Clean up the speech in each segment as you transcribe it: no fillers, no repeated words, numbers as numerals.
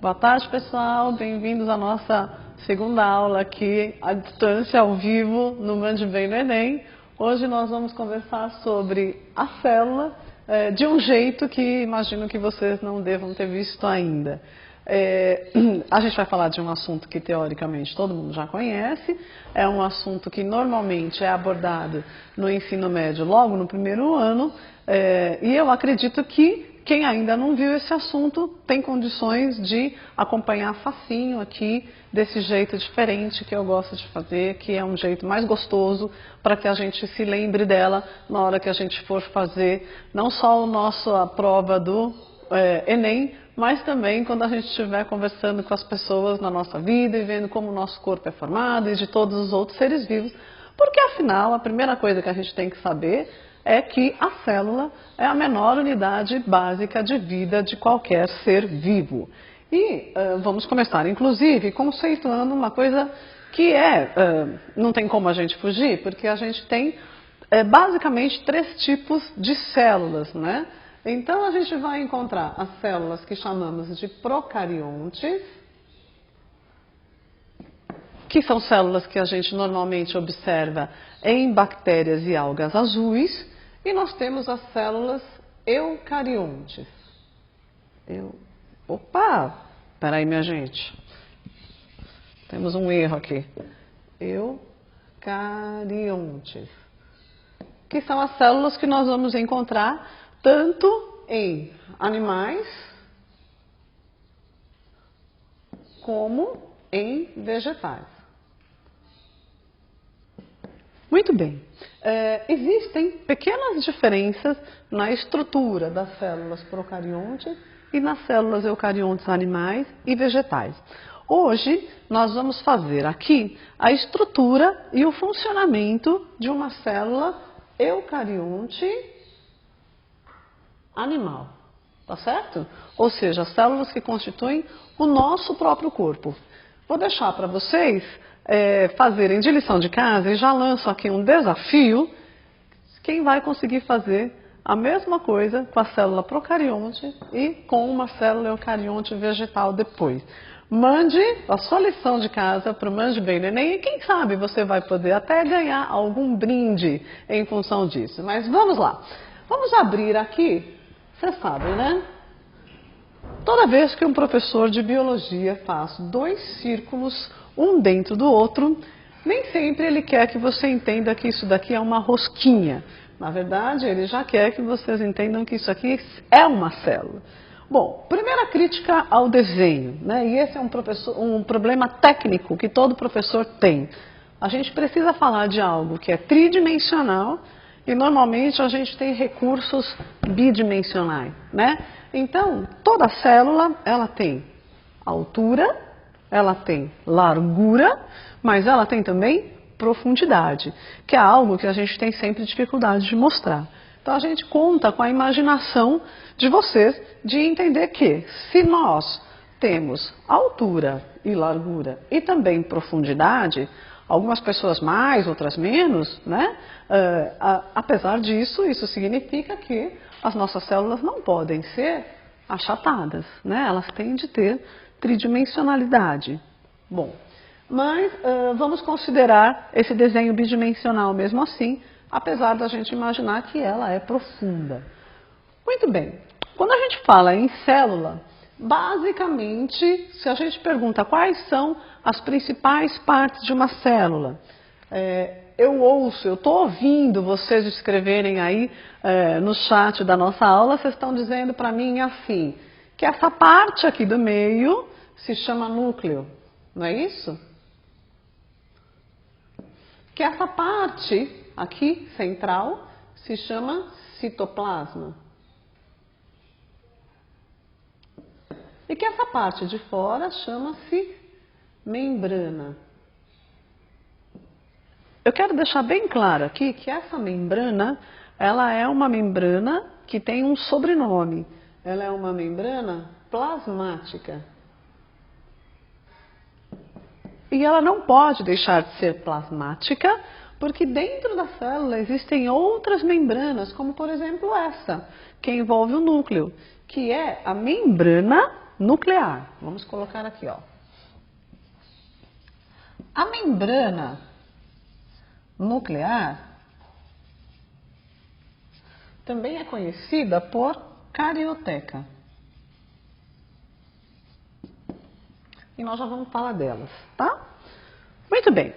Boa tarde, pessoal. Bem-vindos à nossa segunda aula aqui à distância, ao vivo, no Mande Bem no Enem. Hoje nós vamos conversar sobre a célula de um jeito que imagino que vocês não devam ter visto ainda. A gente vai falar de um assunto que teoricamente todo mundo já conhece, é um assunto que normalmente é abordado no ensino médio logo no primeiro ano, e eu acredito que quem ainda não viu esse assunto tem condições de acompanhar facinho aqui, desse jeito diferente que eu gosto de fazer, que é um jeito mais gostoso para que a gente se lembre dela na hora que a gente for fazer não só a prova do Enem, mas também quando a gente estiver conversando com as pessoas na nossa vida e vendo como o nosso corpo é formado e de todos os outros seres vivos, porque afinal a primeira coisa que a gente tem que saber é que a célula é a menor unidade básica de vida de qualquer ser vivo. E vamos começar, inclusive, conceituando uma coisa que não tem como a gente fugir, porque a gente tem basicamente 3 tipos de células, né? Então a gente vai encontrar as células que chamamos de procariontes, que são células que a gente normalmente observa em bactérias e algas azuis, e nós temos as células eucariontes. Opa! Peraí, minha gente. Temos um erro aqui. Eucariontes. Que são as células que nós vamos encontrar tanto em animais como em vegetais. Muito bem. Existem pequenas diferenças na estrutura das células procariontes e nas células eucariontes animais e vegetais. Hoje nós vamos fazer aqui a estrutura e o funcionamento de uma célula eucarionte animal, tá certo? Ou seja, as células que constituem o nosso próprio corpo. Vou deixar para vocês fazerem de lição de casa e já lanço aqui um desafio. Quem vai conseguir fazer a mesma coisa com a célula procarionte e com uma célula eucarionte vegetal depois. Mande a sua lição de casa para o Mande Bem no Enem e quem sabe você vai poder até ganhar algum brinde em função disso. Mas vamos lá. Vamos abrir aqui, vocês sabem, né? Toda vez que um professor de biologia faz 2 círculos, um dentro do outro, nem sempre ele quer que você entenda que isso daqui é uma rosquinha. Na verdade, ele já quer que vocês entendam que isso aqui é uma célula. Bom, primeira crítica ao desenho, né? E esse é um problema técnico que todo professor tem. A gente precisa falar de algo que é tridimensional e normalmente a gente tem recursos bidimensionais, né? Então, toda célula, ela tem altura, ela tem largura, mas ela tem também profundidade, que é algo que a gente tem sempre dificuldade de mostrar. Então, a gente conta com a imaginação de vocês de entender que, se nós temos altura e largura e também profundidade, algumas pessoas mais, outras menos, né? Apesar disso, isso significa que as nossas células não podem ser achatadas, né? Elas têm de ter tridimensionalidade. Bom, mas vamos considerar esse desenho bidimensional mesmo assim, apesar da gente imaginar que ela é profunda. Muito bem, quando a gente fala em célula, basicamente, se a gente pergunta quais são as principais partes de uma célula, eu estou ouvindo vocês escreverem aí no chat da nossa aula, vocês estão dizendo para mim assim, que essa parte aqui do meio se chama núcleo, não é isso? Que essa parte aqui, central, se chama citoplasma. E que essa parte de fora chama-se membrana. Eu quero deixar bem claro aqui que essa membrana, ela é uma membrana que tem um sobrenome. Ela é uma membrana plasmática. E ela não pode deixar de ser plasmática, porque dentro da célula existem outras membranas, como por exemplo essa, que envolve o núcleo, que é a membrana nuclear. Vamos colocar aqui, ó. A membrana nuclear também é conhecida por carioteca. E nós já vamos falar delas, tá? Muito bem.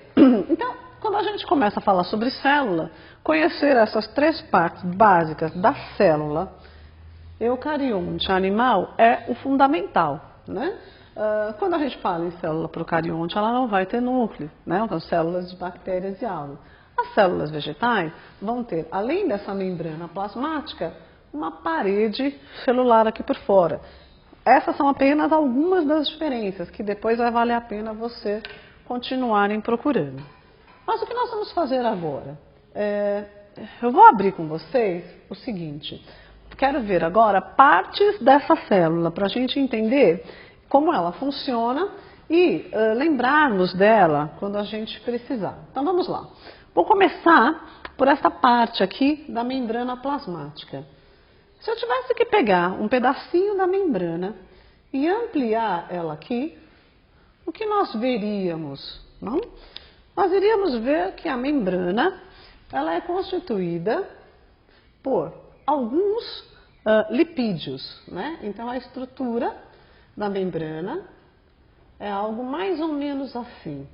Então, quando a gente começa a falar sobre célula, conhecer essas três partes básicas da célula eucarionte animal é o fundamental, né? Quando a gente fala em célula procarionte, ela não vai ter núcleo, né? Então, células de bactérias e algas. As células vegetais vão ter, além dessa membrana plasmática, uma parede celular aqui por fora. Essas são apenas algumas das diferenças que depois vai valer a pena você continuarem procurando. Mas o que nós vamos fazer agora? Eu vou abrir com vocês o seguinte. Quero ver agora partes dessa célula para a gente entender como ela funciona e lembrarmos dela quando a gente precisar. Então vamos lá. Vou começar por essa parte aqui da membrana plasmática. Se eu tivesse que pegar um pedacinho da membrana e ampliar ela aqui, o que nós veríamos? Não? Nós iríamos ver que a membrana ela é constituída por alguns lipídios, né? Então a estrutura da membrana é algo mais ou menos assim,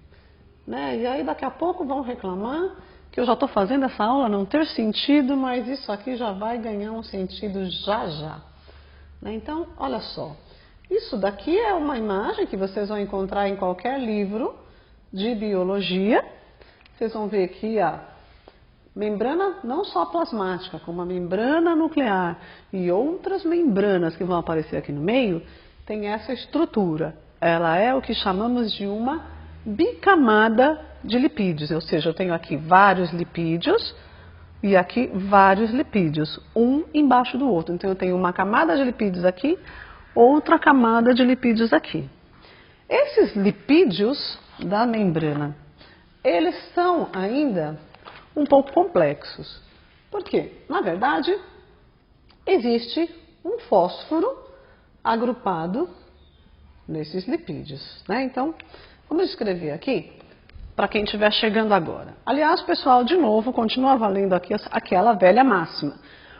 né? E aí daqui a pouco vão reclamar que eu já estou fazendo essa aula não ter sentido, mas isso aqui já vai ganhar um sentido já já, né? Então, olha só, isso daqui é uma imagem que vocês vão encontrar em qualquer livro de biologia. Vocês vão ver aqui a membrana não só plasmática, como a membrana nuclear e outras membranas que vão aparecer aqui no meio, tem essa estrutura. Ela é o que chamamos de uma bicamada de lipídios, ou seja, eu tenho aqui vários lipídios e aqui vários lipídios, um embaixo do outro. Então eu tenho uma camada de lipídios aqui, outra camada de lipídios aqui. Esses lipídios da membrana, eles são ainda um pouco complexos. Por quê? Na verdade, existe um fósforo agrupado nesses lipídios, né? Então, vamos escrever aqui para quem estiver chegando agora. Aliás, pessoal, de novo, continua valendo aqui aquela velha máxima.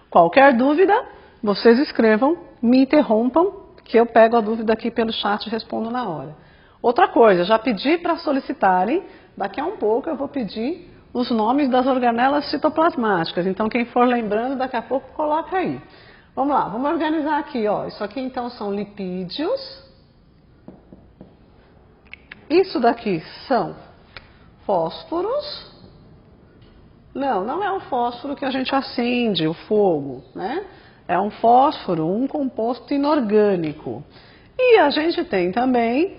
Qualquer dúvida, vocês escrevam, me interrompam, que eu pego a dúvida aqui pelo chat e respondo na hora. Outra coisa, já pedi para solicitarem, daqui a um pouco eu vou pedir os nomes das organelas citoplasmáticas. Então, quem for lembrando, daqui a pouco coloca aí. Vamos lá, vamos organizar aqui, ó. Isso aqui então são lipídios. Isso daqui são fósforos. Não é o fósforo que a gente acende, o fogo, né? É um fósforo, um composto inorgânico. E a gente tem também,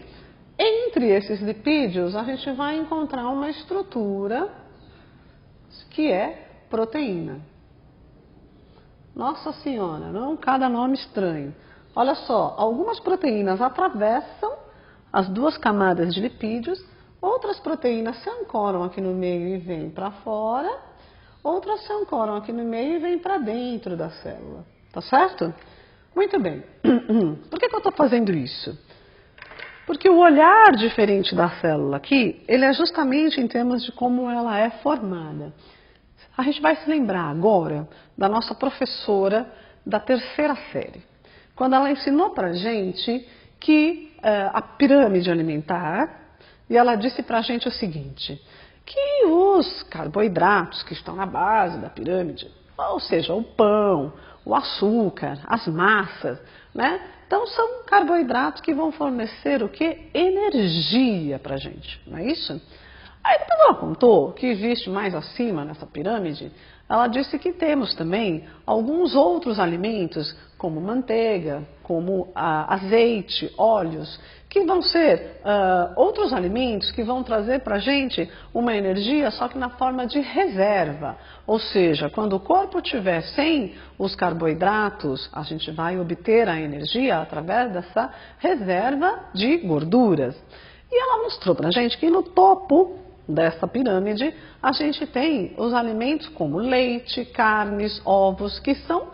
entre esses lipídios, a gente vai encontrar uma estrutura que é proteína. Nossa Senhora, não? Cada nome estranho. Olha só, algumas proteínas atravessam as duas camadas de lipídios, outras proteínas se ancoram aqui no meio e vêm para fora, outras se ancoram aqui no meio e vêm para dentro da célula. Tá certo? Muito bem. Por que eu estou fazendo isso? Porque o olhar diferente da célula aqui, ele é justamente em termos de como ela é formada. A gente vai se lembrar agora da nossa professora da terceira série, quando ela ensinou para a gente que a pirâmide alimentar, e ela disse para a gente o seguinte, que os carboidratos que estão na base da pirâmide, ou seja, o pão, o açúcar, as massas, né? Então são carboidratos que vão fornecer o quê? Energia para a gente, não é isso? Aí depois ela contou que existe mais acima nessa pirâmide, ela disse que temos também alguns outros alimentos, como manteiga, como azeite, óleos, que vão ser outros alimentos que vão trazer para a gente uma energia, só que na forma de reserva. Ou seja, quando o corpo estiver sem os carboidratos, a gente vai obter a energia através dessa reserva de gorduras. E ela mostrou para a gente que no topo dessa pirâmide, a gente tem os alimentos como leite, carnes, ovos, que são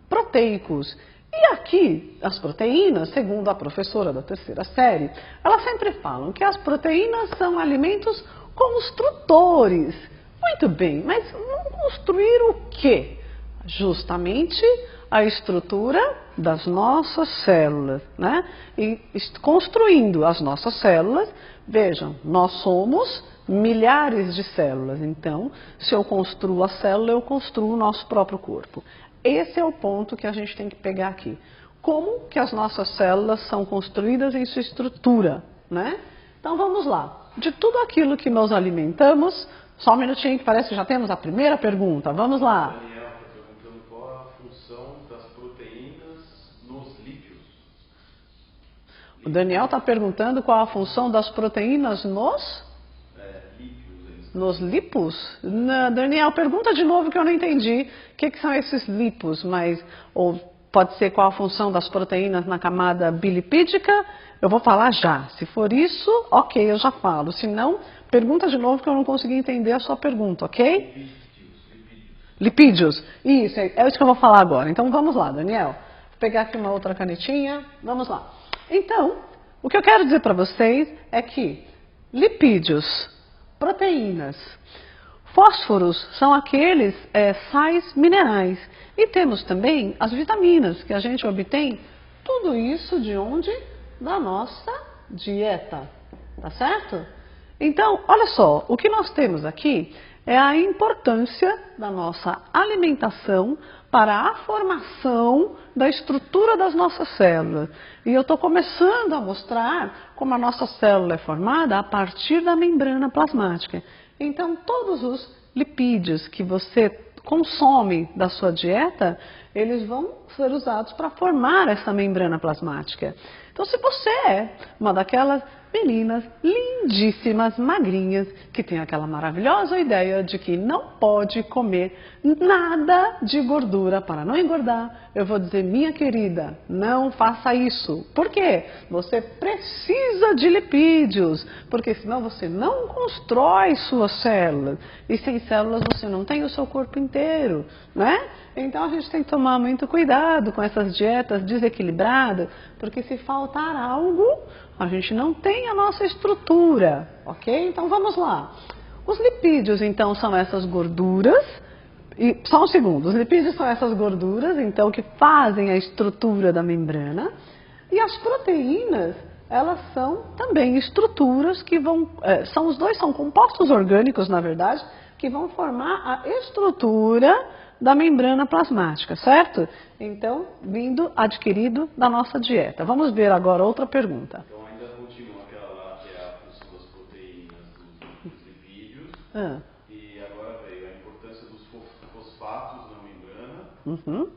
proteicos. E aqui, as proteínas, segundo a professora da terceira série, elas sempre falam que as proteínas são alimentos construtores. Muito bem, mas vão construir o quê? Justamente a estrutura das nossas células, né? E construindo as nossas células, vejam, nós somos milhares de células. Então, se eu construo a célula, eu construo o nosso próprio corpo. Esse é o ponto que a gente tem que pegar aqui. Como que as nossas células são construídas em sua estrutura, né? Então vamos lá. De tudo aquilo que nós alimentamos, só um minutinho que parece que já temos a primeira pergunta. Vamos lá. Daniel está perguntando qual é a função das proteínas nos lípidos. O Daniel está perguntando qual a função das proteínas nos lipos? Não, Daniel, pergunta de novo que eu não entendi. O que são esses lipos? Ou pode ser qual a função das proteínas na camada bilipídica? Eu vou falar já. Se for isso, ok, eu já falo. Se não, pergunta de novo que eu não consegui entender a sua pergunta, ok? Lipídios. Isso, é isso que eu vou falar agora. Então vamos lá, Daniel. Vou pegar aqui uma outra canetinha. Vamos lá. Então, o que eu quero dizer para vocês é que lipídios, proteínas, fósforos são aqueles sais minerais. E temos também as vitaminas que a gente obtém. Tudo isso de onde? Da nossa dieta. Tá certo? Então, olha só, o que nós temos aqui é a importância da nossa alimentação para a formação da estrutura das nossas células. E eu estou começando a mostrar como a nossa célula é formada a partir da membrana plasmática. Então, todos os lipídios que você consome da sua dieta, eles vão ser usados para formar essa membrana plasmática. Então, se você é uma daquelas meninas lindíssimas, magrinhas, que tem aquela maravilhosa ideia de que não pode comer nada de gordura para não engordar, eu vou dizer, minha querida, não faça isso. Por quê? Você precisa de lipídios, porque senão você não constrói suas células. E sem células você não tem o seu corpo inteiro, né? Então a gente tem que tomar muito cuidado com essas dietas desequilibradas, porque se faltar algo, a gente não tem a nossa estrutura, ok? Então vamos lá. Os lipídios, então, são essas gorduras, e só um segundo, os lipídios são essas gorduras, então, que fazem a estrutura da membrana, e as proteínas, elas são também estruturas que vão, os dois são compostos orgânicos, na verdade, que vão formar a estrutura da membrana plasmática, certo? Então, adquirido da nossa dieta. Vamos ver agora outra pergunta. Então ainda continua aquela lá que é a função das proteínas dos lipídios. E agora veio a importância dos fosfatos na membrana.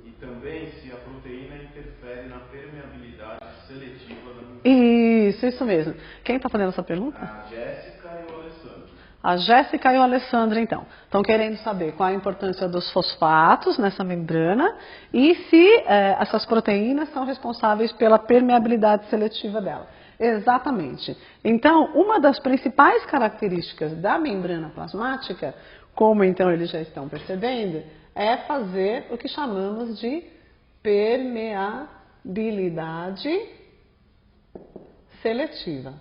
E também se a proteína interfere na permeabilidade seletiva da membrana. Isso mesmo. Quem está fazendo essa pergunta? A Jéssica e o Alessandro. A Jéssica e o Alessandro, então, estão querendo saber qual a importância dos fosfatos nessa membrana e se essas proteínas são responsáveis pela permeabilidade seletiva dela. Exatamente. Então, uma das principais características da membrana plasmática, como então eles já estão percebendo, é fazer o que chamamos de permeabilidade seletiva.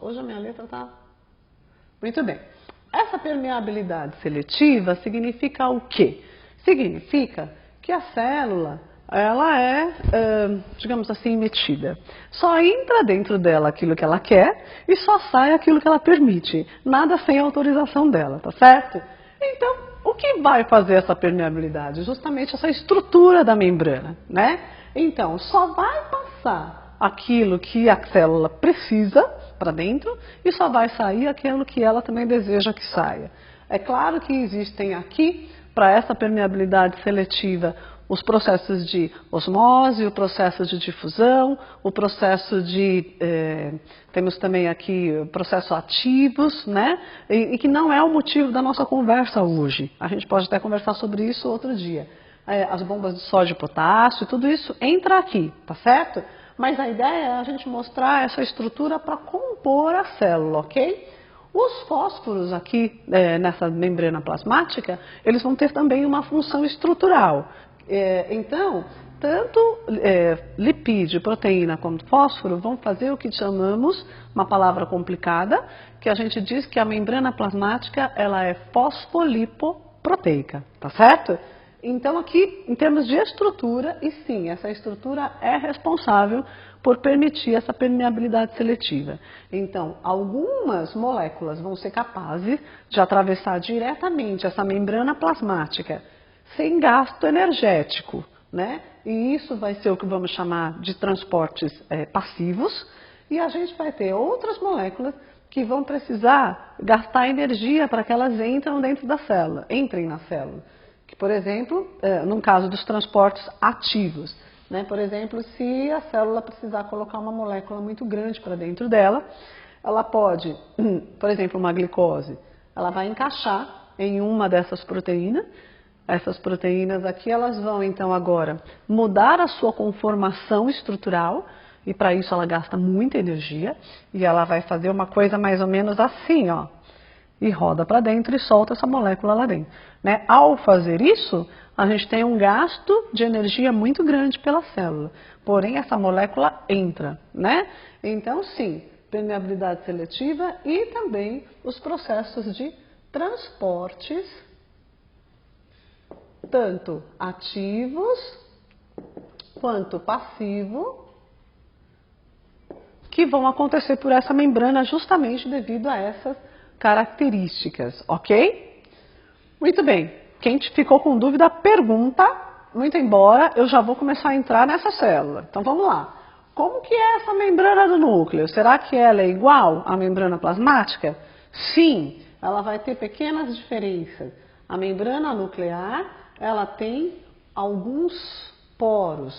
Hoje a minha letra está... Muito bem. Essa permeabilidade seletiva significa o quê? Significa que a célula, ela é, digamos assim, metida. Só entra dentro dela aquilo que ela quer e só sai aquilo que ela permite. Nada sem autorização dela, tá certo? Então, o que vai fazer essa permeabilidade? Justamente essa estrutura da membrana, né? Então, só vai passar aquilo que a célula precisa para dentro e só vai sair aquilo que ela também deseja que saia. É claro que existem aqui, para essa permeabilidade seletiva, os processos de osmose, o processo de difusão, o processo de... temos também aqui processos ativos, né? E que não é o motivo da nossa conversa hoje. A gente pode até conversar sobre isso outro dia. As bombas de sódio e potássio, tudo isso entra aqui, tá certo? Mas a ideia é a gente mostrar essa estrutura para compor a célula, ok? Os fósforos aqui nessa membrana plasmática, eles vão ter também uma função estrutural, Então, tanto lipídio, proteína como fósforo vão fazer o que chamamos, uma palavra complicada, que a gente diz que a membrana plasmática ela é fosfolipoproteica, tá certo? Então aqui, em termos de estrutura, e sim, essa estrutura é responsável por permitir essa permeabilidade seletiva. Então, algumas moléculas vão ser capazes de atravessar diretamente essa membrana plasmática sem gasto energético, né? E isso vai ser o que vamos chamar de transportes passivos, e a gente vai ter outras moléculas que vão precisar gastar energia para que elas entrem dentro da célula, entrem na célula. Que, por exemplo, no caso dos transportes ativos, né? Por exemplo, se a célula precisar colocar uma molécula muito grande para dentro dela, ela pode, por exemplo, uma glicose, ela vai encaixar em uma dessas proteínas. Essas proteínas aqui, elas vão então agora mudar a sua conformação estrutural, e para isso ela gasta muita energia, e ela vai fazer uma coisa mais ou menos assim, ó, e roda para dentro e solta essa molécula lá dentro, né? Ao fazer isso, a gente tem um gasto de energia muito grande pela célula, porém essa molécula entra, né? Então sim, permeabilidade seletiva e também os processos de transportes, tanto ativos quanto passivo, que vão acontecer por essa membrana justamente devido a essas características, ok? Muito bem, quem ficou com dúvida, pergunta, muito embora eu já vou começar a entrar nessa célula. Então vamos lá. Como que é essa membrana do núcleo? Será que ela é igual à membrana plasmática? Sim, ela vai ter pequenas diferenças. A membrana nuclear, ela tem alguns poros.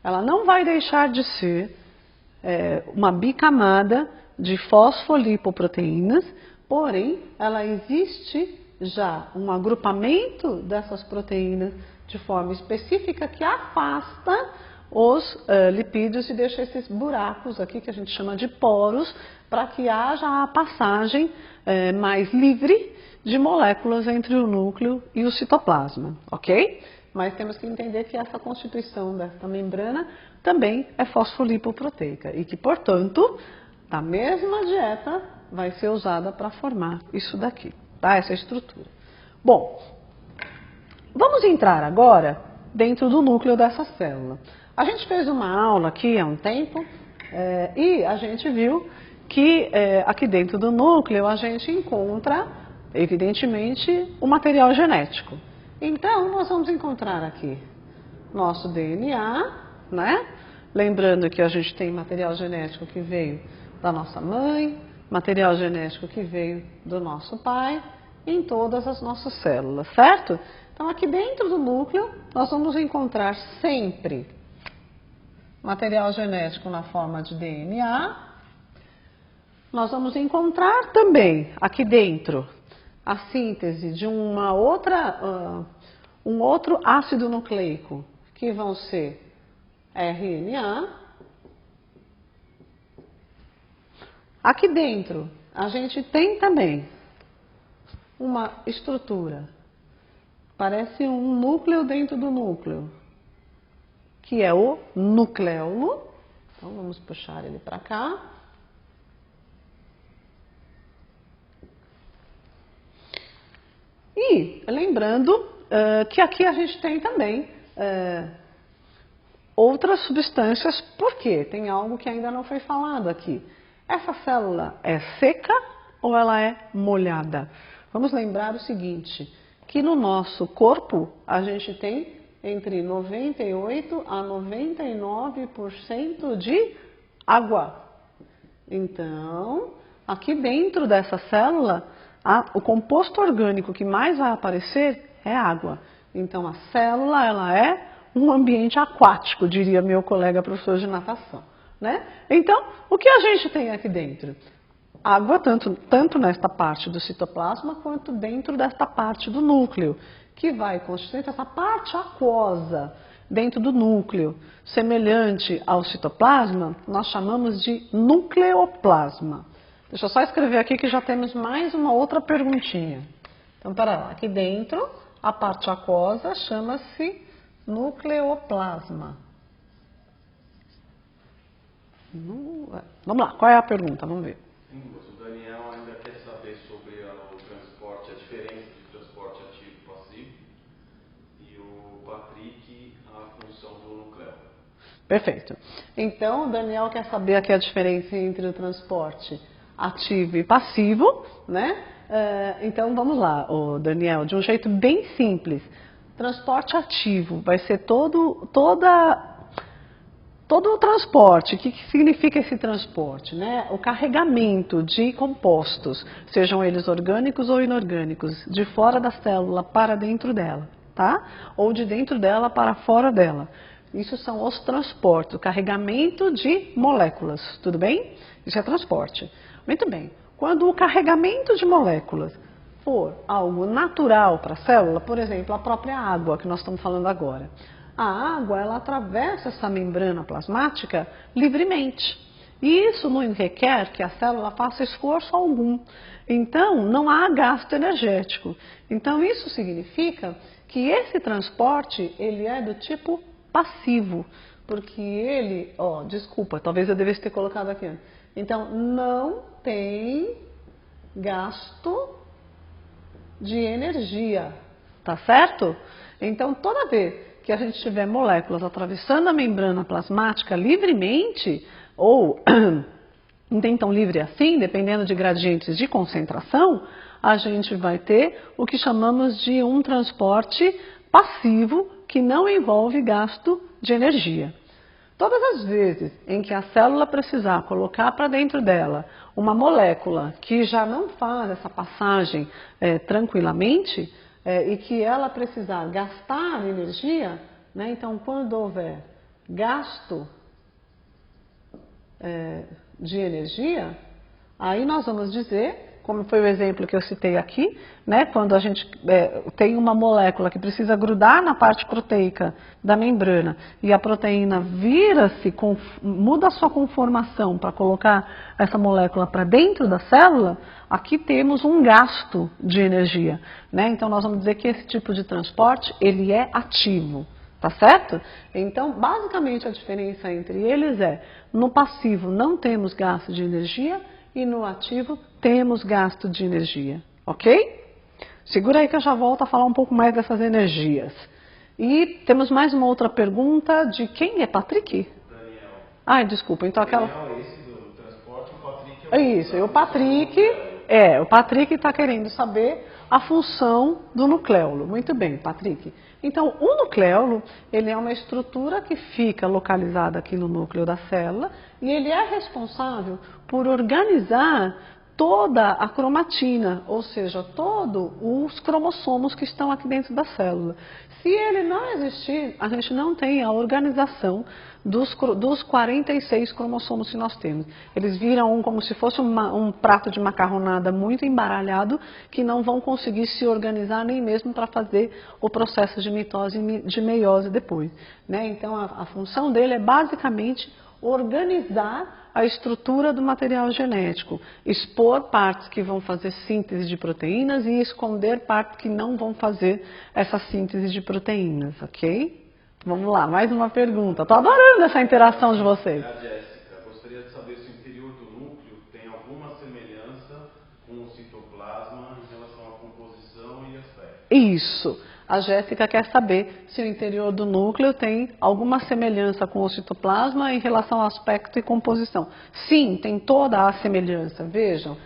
Ela não vai deixar de ser uma bicamada de fosfolipoproteínas, porém, ela existe já um agrupamento dessas proteínas de forma específica que afasta os lipídios e deixa esses buracos aqui, que a gente chama de poros, para que haja a passagem mais livre de moléculas entre o núcleo e o citoplasma, ok? Mas temos que entender que essa constituição dessa membrana também é fosfolipoproteica e que, portanto, a mesma dieta vai ser usada para formar isso daqui, tá? Essa estrutura. Bom, vamos entrar agora dentro do núcleo dessa célula. A gente fez uma aula aqui há um tempo e a gente viu que aqui dentro do núcleo a gente encontra, evidentemente, o material genético. Então, nós vamos encontrar aqui nosso DNA, né? Lembrando que a gente tem material genético que veio da nossa mãe, material genético que veio do nosso pai, em todas as nossas células, certo? Então, aqui dentro do núcleo, nós vamos encontrar sempre material genético na forma de DNA. Nós vamos encontrar também aqui dentro a síntese de um outro ácido nucleico, que vão ser RNA. Aqui dentro, a gente tem também uma estrutura, parece um núcleo dentro do núcleo, que é o nucleolo. Então, vamos puxar ele para cá. E lembrando que aqui a gente tem também outras substâncias, porque tem algo que ainda não foi falado aqui. Essa célula é seca ou ela é molhada? Vamos lembrar o seguinte, que no nosso corpo a gente tem entre 98% a 99% de água. Então, aqui dentro dessa célula, o composto orgânico que mais vai aparecer é água. Então, a célula ela é um ambiente aquático, diria meu colega professor de natação, né? Então, o que a gente tem aqui dentro? Água, tanto nesta parte do citoplasma, quanto dentro desta parte do núcleo, que vai constituir essa parte aquosa dentro do núcleo, semelhante ao citoplasma, nós chamamos de nucleoplasma. Deixa eu só escrever aqui que já temos mais uma outra perguntinha. Então, para lá, aqui dentro, a parte aquosa chama-se nucleoplasma. Vamos lá, qual é a pergunta? Vamos ver. O Daniel ainda quer saber sobre o transporte, a diferença de transporte ativo e passivo, e o Patrick, a função do nucleolo. Perfeito. Então, o Daniel quer saber aqui a diferença entre o transporte ativo e passivo, né? Então, vamos lá, Daniel, de um jeito bem simples. Transporte ativo vai ser todo o transporte. O que significa esse transporte, né? O carregamento de compostos, sejam eles orgânicos ou inorgânicos, de fora da célula para dentro dela, tá? Ou de dentro dela para fora dela. Isso são os transportes, o carregamento de moléculas, tudo bem? Isso é transporte. Muito bem. Quando o carregamento de moléculas for algo natural para a célula, por exemplo, a própria água que nós estamos falando agora. A água, ela atravessa essa membrana plasmática livremente. E isso não requer que a célula faça esforço algum. Então, não há gasto energético. Então, isso significa que esse transporte, ele é do tipo passivo. Porque ele, desculpa, talvez eu devesse ter colocado aqui antes. Então, não tem gasto de energia, tá certo? Então, toda vez que a gente tiver moléculas atravessando a membrana plasmática livremente, ou nem tão livre assim, dependendo de gradientes de concentração, a gente vai ter o que chamamos de um transporte passivo que não envolve gasto de energia. Todas as vezes em que a célula precisar colocar para dentro dela uma molécula que já não faz essa passagem tranquilamente e que ela precisar gastar energia, né? Então, quando houver gasto de energia, aí nós vamos dizer, como foi o exemplo que eu citei aqui, né? Quando a gente tem uma molécula que precisa grudar na parte proteica da membrana e a proteína muda a sua conformação para colocar essa molécula para dentro da célula, aqui temos um gasto de energia, né? Então nós vamos dizer que esse tipo de transporte, ele é ativo. Tá certo? Então, basicamente a diferença entre eles é, no passivo não temos gasto de energia e no ativo temos gasto de energia, ok? Segura aí que eu já volto a falar um pouco mais dessas energias. E temos mais uma outra pergunta de quem é Patrick? Daniel. Ai, desculpa, então aquela... Daniel, esse do transporte, o Patrick é isso, e o Patrick está querendo saber a função do nucleolo. Muito bem, Patrick. Então, o nucleolo, ele é uma estrutura que fica localizada aqui no núcleo da célula e ele é responsável por organizar toda a cromatina, ou seja, todos os cromossomos que estão aqui dentro da célula. Se ele não existir, a gente não tem a organização dos 46 cromossomos que nós temos. Eles viram como se fosse um prato de macarronada muito embaralhado, que não vão conseguir se organizar nem mesmo para fazer o processo de mitose e de meiose depois, né? Então, a função dele é basicamente organizar a estrutura do material genético, expor partes que vão fazer síntese de proteínas e esconder partes que não vão fazer essa síntese de proteínas, ok? Vamos lá, mais uma pergunta. Estou adorando essa interação de vocês. A Jéssica, gostaria de saber se o interior do núcleo tem alguma semelhança com o citoplasma em relação à composição e aspecto. Isso. A Jéssica quer saber se o interior do núcleo tem alguma semelhança com o citoplasma em relação ao aspecto e composição. Sim, tem toda a semelhança. Vejam,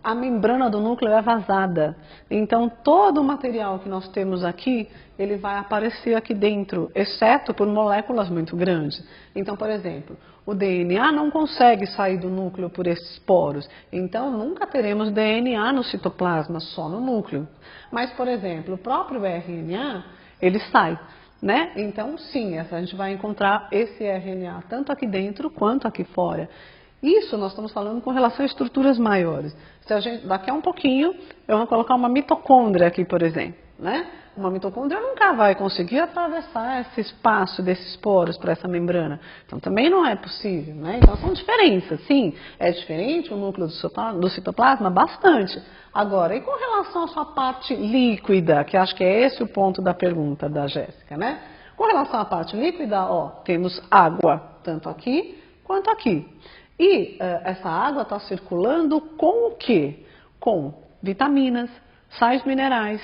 a membrana do núcleo é vazada. Então, todo o material que nós temos aqui, ele vai aparecer aqui dentro, exceto por moléculas muito grandes. Então, por exemplo, o DNA não consegue sair do núcleo por esses poros. Então, nunca teremos DNA no citoplasma, só no núcleo. Mas, por exemplo, o próprio RNA, ele sai, né? Então, sim, a gente vai encontrar esse RNA tanto aqui dentro quanto aqui fora. Isso nós estamos falando com relação a estruturas maiores. Se a gente, daqui a um pouquinho, eu vou colocar uma mitocôndria aqui, por exemplo, né? Uma mitocôndria nunca vai conseguir atravessar esse espaço desses poros para essa membrana. Então, também não é possível, né? Então, são diferenças, sim. É diferente o núcleo do citoplasma? Bastante. Agora, e com relação à sua parte líquida, que acho que é esse o ponto da pergunta da Jéssica, né? Com relação à parte líquida, ó, temos água, tanto aqui quanto aqui. E essa água está circulando com o quê? Com vitaminas, sais minerais,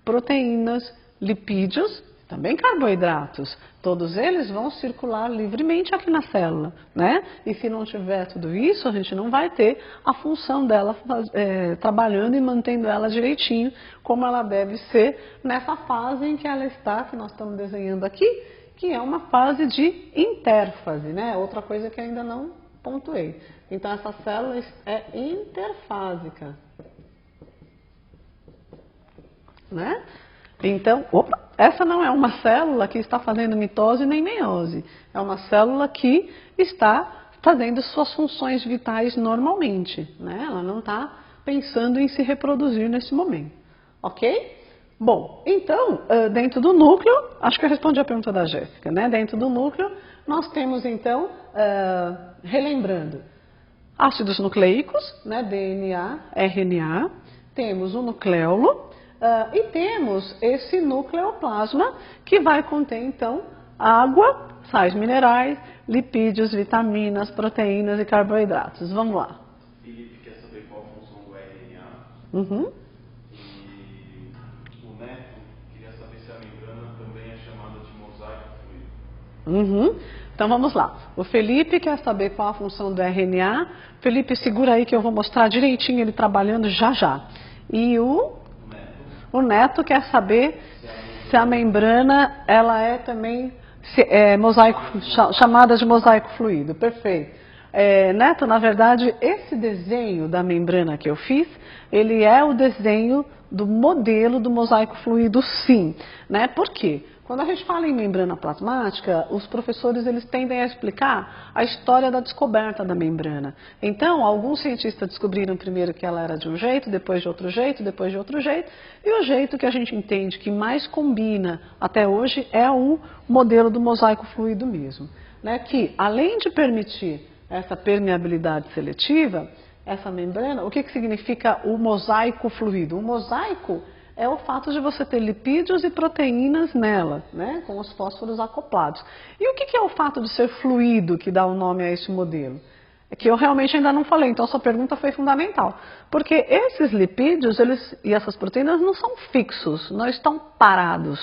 proteínas, lipídios, também carboidratos. Todos eles vão circular livremente aqui na célula, né? E se não tiver tudo isso, a gente não vai ter a função dela trabalhando e mantendo ela direitinho, como ela deve ser nessa fase em que ela está, que nós estamos desenhando aqui, que é uma fase de intérfase, né? Outra coisa que ainda não pontuei. Então, essa célula é interfásica, né? Então, essa não é uma célula que está fazendo mitose nem meiose. É uma célula que está fazendo suas funções vitais normalmente, né? Ela não está pensando em se reproduzir nesse momento, ok? Bom, então, dentro do núcleo, acho que eu respondi a pergunta da Jéssica, né? Dentro do núcleo, nós temos então, relembrando, ácidos nucleicos, né? DNA, RNA, temos o nucleolo, e temos esse nucleoplasma que vai conter então água, sais minerais, lipídios, vitaminas, proteínas e carboidratos. Vamos lá. Felipe quer saber qual a função do RNA. Uhum. E o Neto queria saber se a membrana também é chamada de mosaico fluido. Uhum. Então vamos lá. O Felipe quer saber qual a função do RNA. Felipe, segura aí que eu vou mostrar direitinho ele trabalhando já já. E o Neto quer saber se a membrana ela é também mosaico, chamada de mosaico fluido. Perfeito. Neto, na verdade, esse desenho da membrana que eu fiz, ele é o desenho do modelo do mosaico fluido, sim. Né? Por quê? Quando a gente fala em membrana plasmática, os professores eles tendem a explicar a história da descoberta da membrana. Então, alguns cientistas descobriram primeiro que ela era de um jeito, depois de outro jeito, depois de outro jeito, e o jeito que a gente entende que mais combina até hoje é o modelo do mosaico fluido mesmo. Né? Que, além de permitir essa permeabilidade seletiva, essa membrana, o que significa o mosaico fluido? O mosaico é o fato de você ter lipídios e proteínas nela, né, com os fósforos acoplados. E o que é o fato de ser fluido que dá o nome a esse modelo? É que eu realmente ainda não falei, então a sua pergunta foi fundamental. Porque esses lipídios e essas proteínas não são fixos, não estão parados.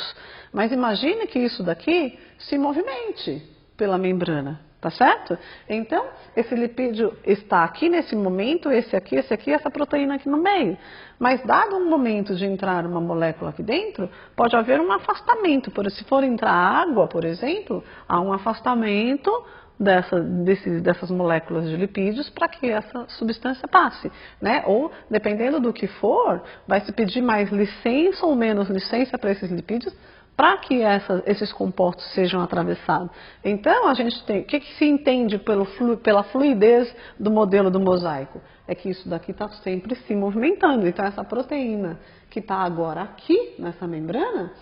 Mas imagine que isso daqui se movimente pela membrana. Tá certo? Então, esse lipídio está aqui nesse momento, esse aqui, essa proteína aqui no meio. Mas, dado um momento de entrar uma molécula aqui dentro, pode haver um afastamento. Se for entrar água, por exemplo, há um afastamento dessas moléculas de lipídios para que essa substância passe. Né? Ou, dependendo do que for, vai se pedir mais licença ou menos licença para esses lipídios, para que esses compostos sejam atravessados. Então, a gente tem, o que se entende pela fluidez do modelo do mosaico? É que isso daqui está sempre se movimentando. Então, essa proteína que está agora aqui, nessa membrana,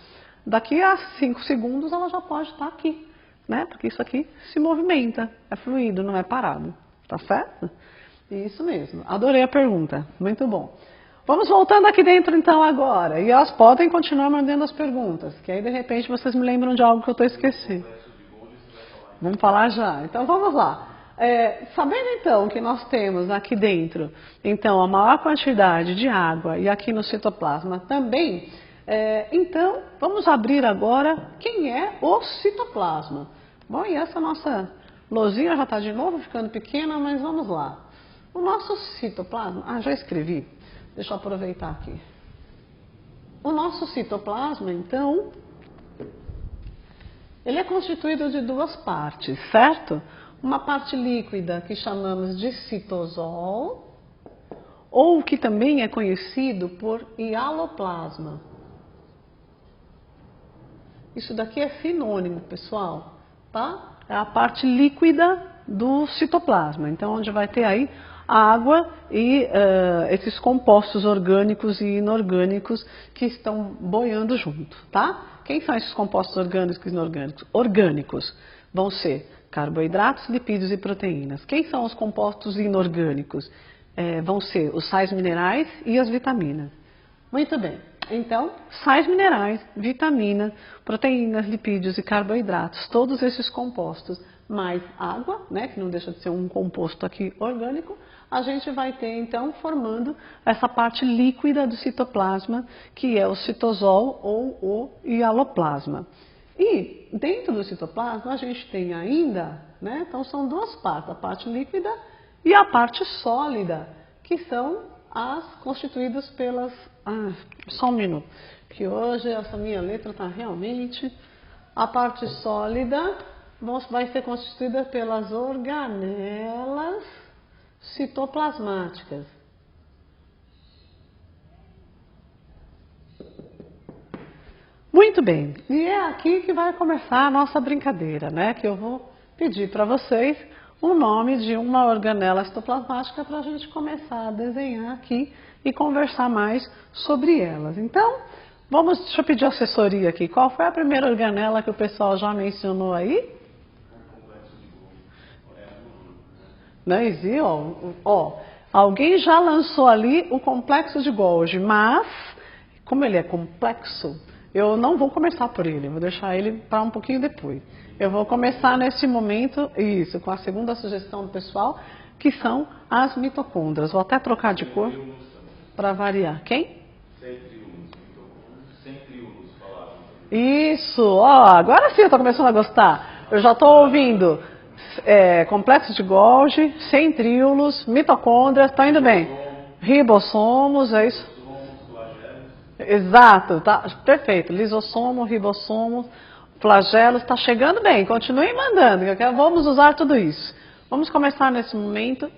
daqui a 5 segundos ela já pode estar aqui, né? Porque isso aqui se movimenta, é fluido, não é parado. Tá certo? Isso mesmo. Adorei a pergunta. Muito bom. Vamos voltando aqui dentro então agora, e elas podem continuar mandando as perguntas, que aí de repente vocês me lembram de algo que eu estou esquecendo. Vamos falar já, então vamos lá. Sabendo então que nós temos aqui dentro, então a maior quantidade de água e aqui no citoplasma também, então vamos abrir agora quem é o citoplasma. Bom, e essa nossa lousinha já está de novo ficando pequena, mas vamos lá. O nosso citoplasma, já escrevi. Deixa eu aproveitar aqui. O nosso citoplasma, então, ele é constituído de duas partes, certo? Uma parte líquida que chamamos de citosol, ou que também é conhecido por hialoplasma. Isso daqui é sinônimo, pessoal, tá? É a parte líquida do citoplasma, então onde vai ter aí água e esses compostos orgânicos e inorgânicos que estão boiando junto, tá? Quem são esses compostos orgânicos e inorgânicos? Orgânicos vão ser carboidratos, lipídios e proteínas. Quem são os compostos inorgânicos? Vão ser os sais minerais e as vitaminas. Muito bem. Então, sais minerais, vitaminas, proteínas, lipídios e carboidratos, todos esses compostos, mais água, né, que não deixa de ser um composto aqui orgânico, a gente vai ter então formando essa parte líquida do citoplasma, que é o citosol ou o hialoplasma. E dentro do citoplasma a gente tem ainda, né, então são duas partes, a parte líquida e a parte sólida, que são as constituídas pelas... só um minuto, que hoje essa minha letra está realmente... A parte sólida vai ser constituída pelas organelas citoplasmáticas. Muito bem, e é aqui que vai começar a nossa brincadeira, né? Que eu vou pedir para vocês o nome de uma organela citoplasmática para a gente começar a desenhar aqui e conversar mais sobre elas. Então, deixa eu pedir assessoria aqui. Qual foi a primeira organela que o pessoal já mencionou aí? Não existe, alguém já lançou ali o complexo de Golgi, mas, como ele é complexo, eu não vou começar por ele, vou deixar ele para um pouquinho depois. Eu vou começar nesse momento, com a segunda sugestão do pessoal, que são as mitocôndrias. Vou até trocar de cor para variar. Quem? Centríolos falaram. Isso, agora sim eu estou começando a gostar. Eu já estou ouvindo complexo de Golgi, centríolos, mitocôndrias, está indo bem. Ribossomos, é isso? Exato, tá perfeito. Lisossomo, ribossomo, flagelos, está chegando bem. Continuem mandando, vamos usar tudo isso. Vamos começar nesse momento,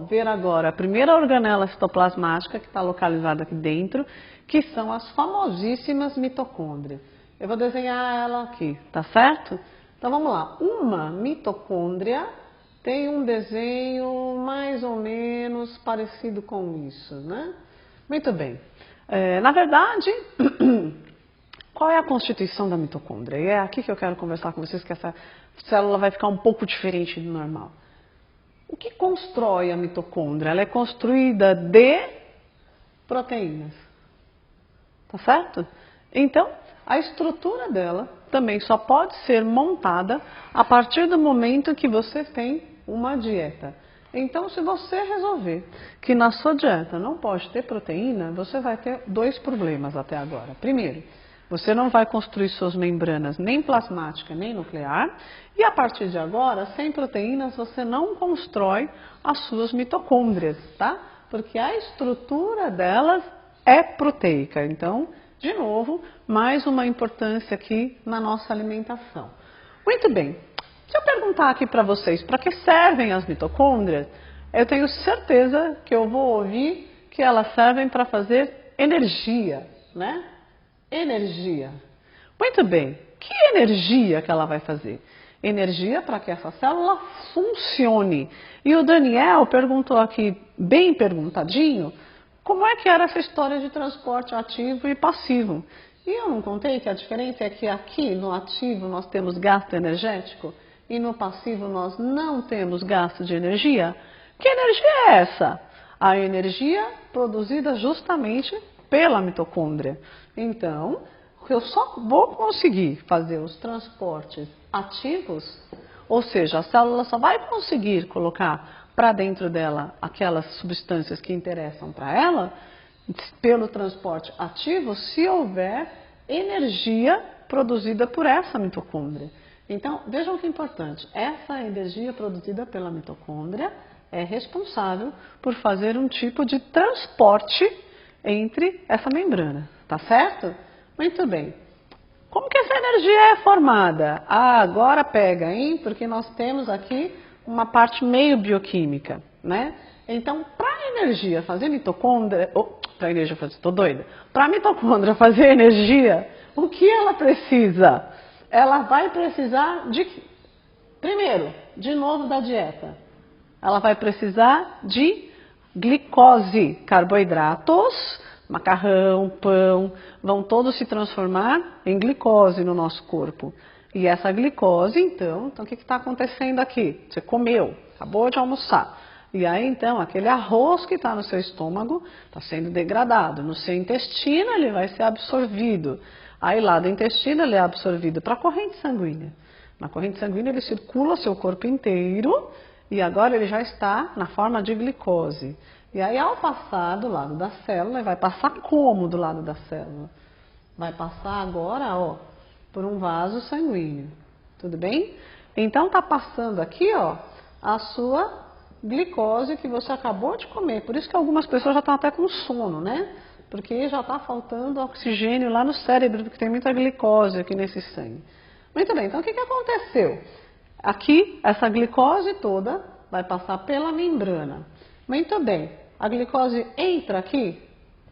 ver agora a primeira organela citoplasmática que está localizada aqui dentro, que são as famosíssimas mitocôndrias. Eu vou desenhar ela aqui, tá certo? Então vamos lá. Uma mitocôndria tem um desenho mais ou menos parecido com isso, né? Muito bem. Na verdade, qual é a constituição da mitocôndria? E é aqui que eu quero conversar com vocês, que essa célula vai ficar um pouco diferente do normal. O que constrói a mitocôndria? Ela é construída de proteínas. Tá certo? Então, a estrutura dela também só pode ser montada a partir do momento que você tem uma dieta. Então, se você resolver que na sua dieta não pode ter proteína, você vai ter dois problemas até agora. Primeiro, você não vai construir suas membranas nem plasmática nem nuclear. E a partir de agora, sem proteínas, você não constrói as suas mitocôndrias, tá? Porque a estrutura delas é proteica. Então, de novo, mais uma importância aqui na nossa alimentação. Muito bem. Se eu perguntar aqui para vocês para que servem as mitocôndrias, eu tenho certeza que eu vou ouvir que elas servem para fazer energia, né? Energia. Muito bem. Que energia que ela vai fazer? Energia para que essa célula funcione. E o Daniel perguntou aqui, bem perguntadinho, como é que era essa história de transporte ativo e passivo. E eu não contei que a diferença é que aqui no ativo nós temos gasto energético e no passivo nós não temos gasto de energia? Que energia é essa? A energia produzida justamente pela mitocôndria. Então, eu só vou conseguir fazer os transportes ativos, ou seja, a célula só vai conseguir colocar para dentro dela aquelas substâncias que interessam para ela, pelo transporte ativo, se houver energia produzida por essa mitocôndria. Então, vejam que importante, essa energia produzida pela mitocôndria é responsável por fazer um tipo de transporte entre essa membrana, tá certo? Muito bem. Como que essa energia é formada? Agora pega, hein? Porque nós temos aqui uma parte meio bioquímica, né? Então, para a energia fazer mitocôndria, para a mitocôndria fazer energia, o que ela precisa? Ela vai precisar de, primeiro, de novo da dieta. Ela vai precisar de glicose, carboidratos, macarrão, pão, vão todos se transformar em glicose no nosso corpo. E essa glicose, então o que está acontecendo aqui? Você comeu, acabou de almoçar. E aí, então, aquele arroz que está no seu estômago está sendo degradado. No seu intestino, ele vai ser absorvido. Aí, lá do intestino, ele é absorvido para a corrente sanguínea. Na corrente sanguínea, ele circula o seu corpo inteiro e agora ele já está na forma de glicose. E aí, ao passar do lado da célula, ele vai passar como do lado da célula? Vai passar agora, ó, por um vaso sanguíneo. Tudo bem? Então, está passando aqui, ó, a sua glicose que você acabou de comer. Por isso que algumas pessoas já estão até com sono, né? Porque já está faltando oxigênio lá no cérebro, porque tem muita glicose aqui nesse sangue. Muito bem, então o que aconteceu? Aqui, essa glicose toda vai passar pela membrana. Muito bem, a glicose entra aqui?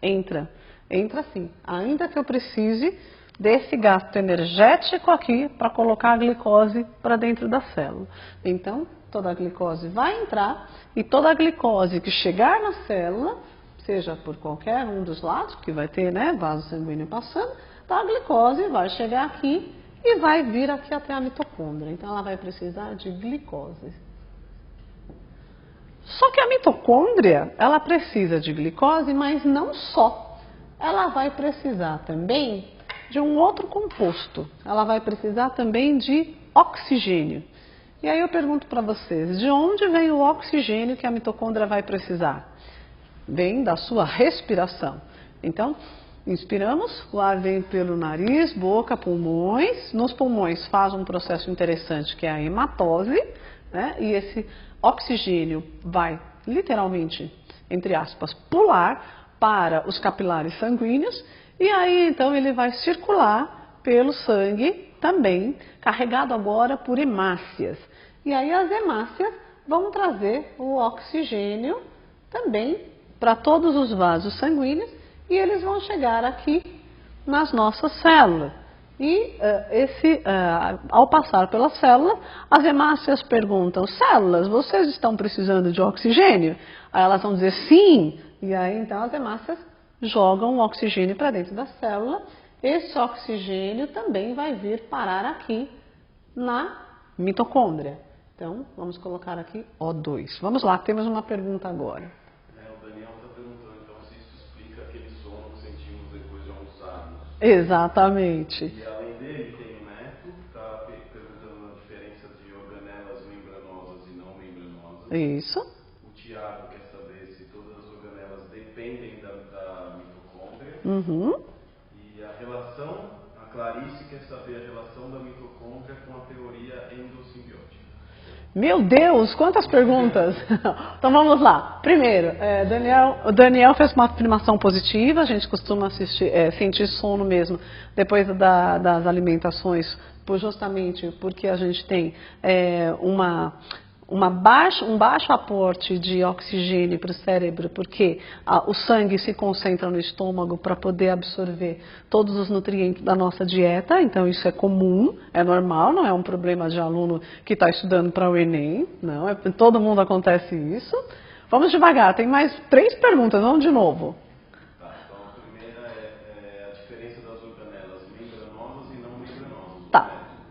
Entra. Entra sim, ainda que eu precise desse gasto energético aqui para colocar a glicose para dentro da célula. Então, toda a glicose vai entrar e toda a glicose que chegar na célula, seja por qualquer um dos lados, que vai ter, né, vaso sanguíneo passando, então a glicose vai chegar aqui e vai vir aqui até a mitocôndria. Então, ela vai precisar de glicose. Só que a mitocôndria, ela precisa de glicose, mas não só. Ela vai precisar também de um outro composto. Ela vai precisar também de oxigênio. E aí eu pergunto para vocês, de onde vem o oxigênio que a mitocôndria vai precisar? Vem da sua respiração. Então, inspiramos, o ar vem pelo nariz, boca, pulmões. Nos pulmões faz um processo interessante que é a hematose, né? E esse oxigênio vai literalmente, entre aspas, pular para os capilares sanguíneos e aí então ele vai circular pelo sangue também, carregado agora por hemácias. E aí as hemácias vão trazer o oxigênio também para todos os vasos sanguíneos e eles vão chegar aqui nas nossas células. E ao passar pela célula, as hemácias perguntam, células, vocês estão precisando de oxigênio? Aí elas vão dizer sim. E aí, então, as hemácias jogam o oxigênio para dentro da célula. Esse oxigênio também vai vir parar aqui na mitocôndria. Então, vamos colocar aqui O2. Vamos lá, temos uma pergunta agora. O Daniel está perguntando, então, se isso explica aquele sono que sentimos depois de almoçarmos. Exatamente. E além dele, tem o Neto, que está perguntando a diferença de organelas membranosas e não membranosas. Isso. O Tiago quer saber se todas as organelas dependem da mitocôndria. Uhum. E a Clarice quer saber a relação da mitocôndria com a teoria endossimbiótica. Meu Deus, quantas perguntas! Então vamos lá. Primeiro, o Daniel fez uma afirmação positiva, a gente costuma sentir sono mesmo depois das alimentações, justamente porque a gente tem um baixo aporte de oxigênio para o cérebro, porque o sangue se concentra no estômago para poder absorver todos os nutrientes da nossa dieta, então isso é comum, é normal, não é um problema de aluno que está estudando para o Enem, não, todo mundo acontece isso. Vamos devagar, tem mais 3 perguntas, vamos de novo. Tá, então a primeira é a diferença das organelas membranosas e não membranosas. Tá,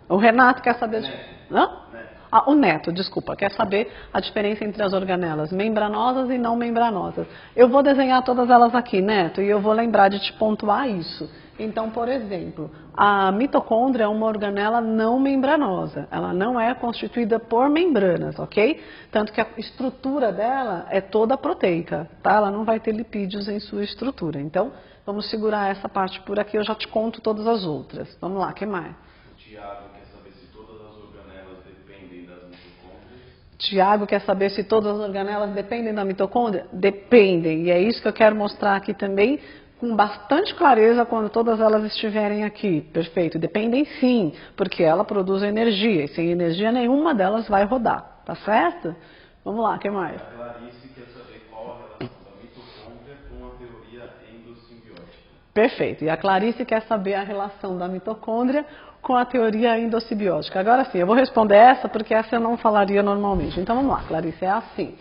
o Renato quer saber... Hã? Neto. O Neto, desculpa, quer saber a diferença entre as organelas membranosas e não membranosas. Eu vou desenhar todas elas aqui, Neto, e eu vou lembrar de te pontuar isso. Então, por exemplo, a mitocôndria é uma organela não membranosa. Ela não é constituída por membranas, ok? Tanto que a estrutura dela é toda proteica, tá? Ela não vai ter lipídios em sua estrutura. Então, vamos segurar essa parte por aqui, eu já te conto todas as outras. Vamos lá, o que mais? Tiago quer saber se todas as organelas dependem das mitocôndrias. Tiago quer saber se todas as organelas dependem da mitocôndria? Dependem, e é isso que eu quero mostrar aqui também com bastante clareza quando todas elas estiverem aqui. Perfeito, dependem sim, porque ela produz energia, e sem energia nenhuma delas vai rodar, tá certo? Vamos lá, o que mais? A Clarice quer saber qual a relação da mitocôndria com a teoria endossimbiótica. Perfeito, e a Clarice quer saber a relação da mitocôndria com a teoria endossimbiótica. Agora sim, eu vou responder essa porque essa eu não falaria normalmente. Então vamos lá, Clarice, é assim.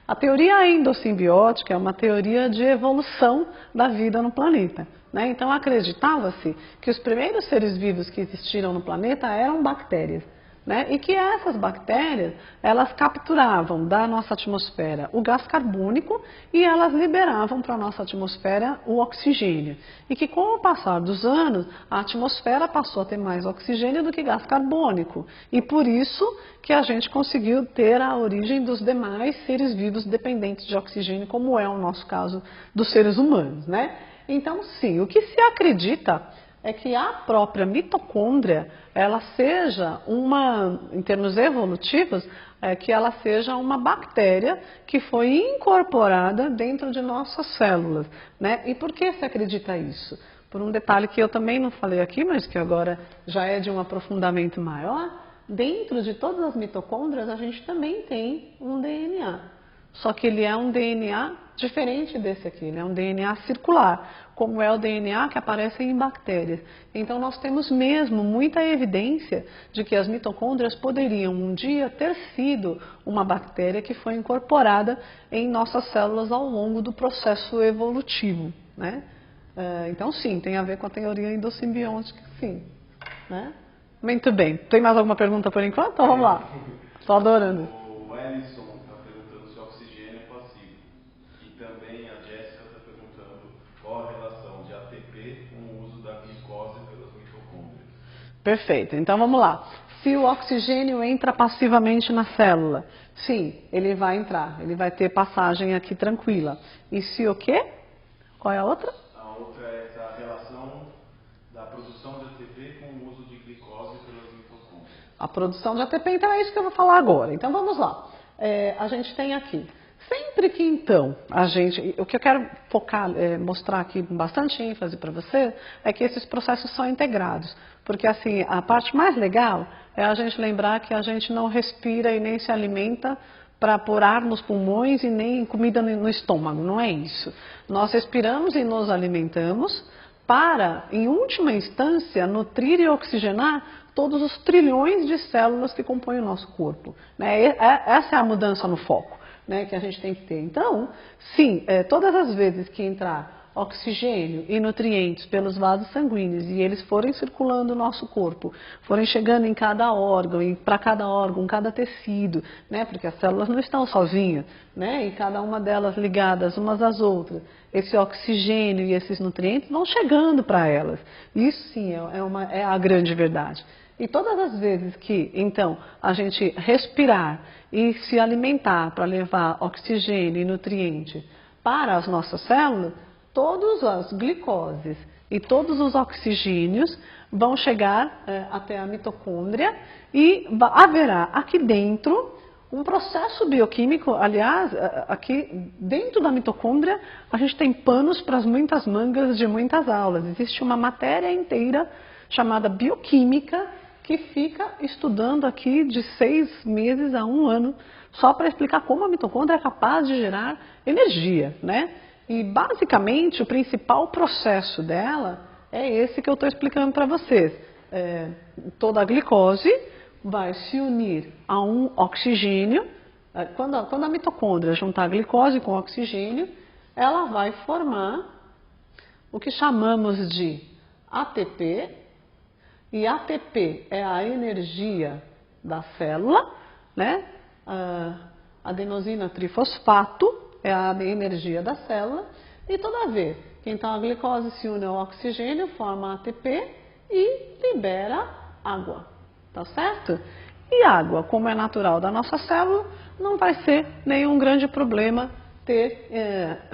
A teoria endossimbiótica é uma teoria de evolução da vida no planeta, né? Então acreditava-se que os primeiros seres vivos que existiram no planeta eram bactérias. né? E que essas bactérias, elas capturavam da nossa atmosfera o gás carbônico e elas liberavam para a nossa atmosfera o oxigênio. E que com o passar dos anos, a atmosfera passou a ter mais oxigênio do que gás carbônico. E por isso que a gente conseguiu ter a origem dos demais seres vivos dependentes de oxigênio, como é o nosso caso dos seres humanos, né? Então, sim, o que se acredita é que a própria mitocôndria, ela seja em termos evolutivos, que ela seja uma bactéria que foi incorporada dentro de nossas células, né? E por que se acredita isso? Por um detalhe que eu também não falei aqui, mas que agora já é de um aprofundamento maior, dentro de todas as mitocôndrias a gente também tem um DNA. Só que ele é um DNA diferente desse aqui, ele é um DNA circular, como é o DNA que aparece em bactérias. Então nós temos mesmo muita evidência de que as mitocôndrias poderiam um dia ter sido uma bactéria que foi incorporada em nossas células ao longo do processo evolutivo, né? Então sim, tem a ver com a teoria endossimbiótica, sim, né? Muito bem. Tem mais alguma pergunta por enquanto? Então vamos lá. Estou adorando. O Ellison está perguntando se o oxigênio é passivo. E também a Jéssica está perguntando qual a relação de ATP com o uso da glicose pelas mitocôndrias. Perfeito. Então vamos lá. Se o oxigênio entra passivamente na célula, sim, ele vai entrar. Ele vai ter passagem aqui tranquila. E se o quê? Qual é a outra? A outra é a relação da produção de ATP com o uso de glicose pelas mitocôndrias. A produção de ATP, então é isso que eu vou falar agora. Então vamos lá. A gente tem aqui, sempre que então o que eu quero focar, mostrar aqui com bastante ênfase para você, é que esses processos são integrados. Porque assim, a parte mais legal é a gente lembrar que a gente não respira e nem se alimenta para pôr ar nos pulmões e nem comida no estômago, não é isso. Nós respiramos e nos alimentamos para, em última instância, nutrir e oxigenar todos os trilhões de células que compõem o nosso corpo, né? Essa é a mudança no foco, né, que a gente tem que ter. Então, sim, todas as vezes que entrar oxigênio e nutrientes pelos vasos sanguíneos e eles forem circulando o nosso corpo, forem chegando em cada órgão, e para cada órgão, cada tecido, né, porque as células não estão sozinhas, né, e cada uma delas ligadas umas às outras, esse oxigênio e esses nutrientes vão chegando para elas. Isso sim é a grande verdade. E todas as vezes que, então, a gente respirar e se alimentar para levar oxigênio e nutriente para as nossas células, todas as glicoses e todos os oxigênios vão chegar até a mitocôndria e haverá aqui dentro um processo bioquímico. Aliás, aqui dentro da mitocôndria a gente tem panos para muitas mangas de muitas aulas. Existe uma matéria inteira chamada bioquímica que fica estudando aqui de 6 meses a 1 ano só para explicar como a mitocôndria é capaz de gerar energia, né? E basicamente o principal processo dela é esse que eu estou explicando para vocês. Toda a glicose vai se unir a um oxigênio. Quando a mitocôndria juntar a glicose com o oxigênio, ela vai formar o que chamamos de ATP. E ATP é a energia da célula, né? Adenosina trifosfato é a energia da célula, e toda vez que então a glicose se une ao oxigênio, forma ATP e libera água, tá certo? E água, como é natural da nossa célula, não vai ser nenhum grande problema ter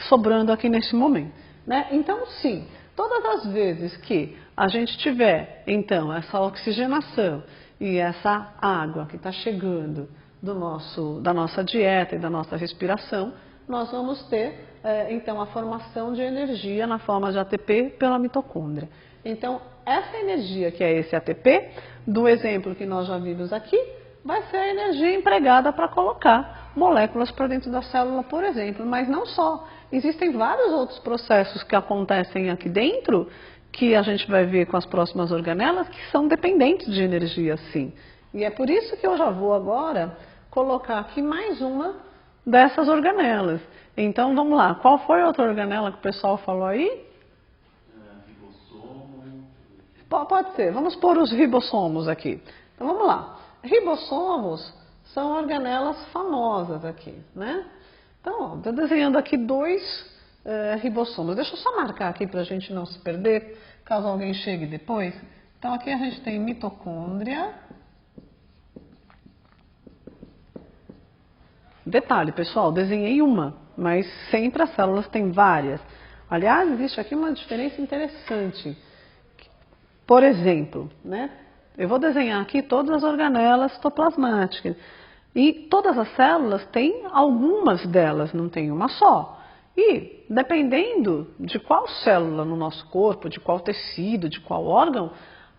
sobrando aqui nesse momento, né? Então sim, todas as vezes que a gente tiver então essa oxigenação e essa água que está chegando da nossa dieta e da nossa respiração, nós vamos ter então a formação de energia na forma de ATP pela mitocôndria. Então essa energia que é esse ATP, do exemplo que nós já vimos aqui, vai ser a energia empregada para colocar moléculas para dentro da célula, por exemplo. Mas não só, existem vários outros processos que acontecem aqui dentro, que a gente vai ver com as próximas organelas, que são dependentes de energia, sim. E é por isso que eu já vou agora colocar aqui mais uma dessas organelas. Então vamos lá, qual foi a outra organela que o pessoal falou aí? Ribossomo. Pode ser, vamos pôr os ribossomos aqui. Então vamos lá. ribossomos são organelas famosas aqui, né? Então, estou desenhando aqui dois ribossomos. Deixa eu só marcar aqui para a gente não se perder, caso alguém chegue depois. Então, aqui a gente tem mitocôndria. Detalhe, pessoal, desenhei uma, mas sempre as células têm várias. Aliás, existe aqui uma diferença interessante. Por exemplo, né? Eu vou desenhar aqui todas as organelas citoplasmáticas. E todas as células têm algumas delas, não tem uma só. E dependendo de qual célula no nosso corpo, de qual tecido, de qual órgão,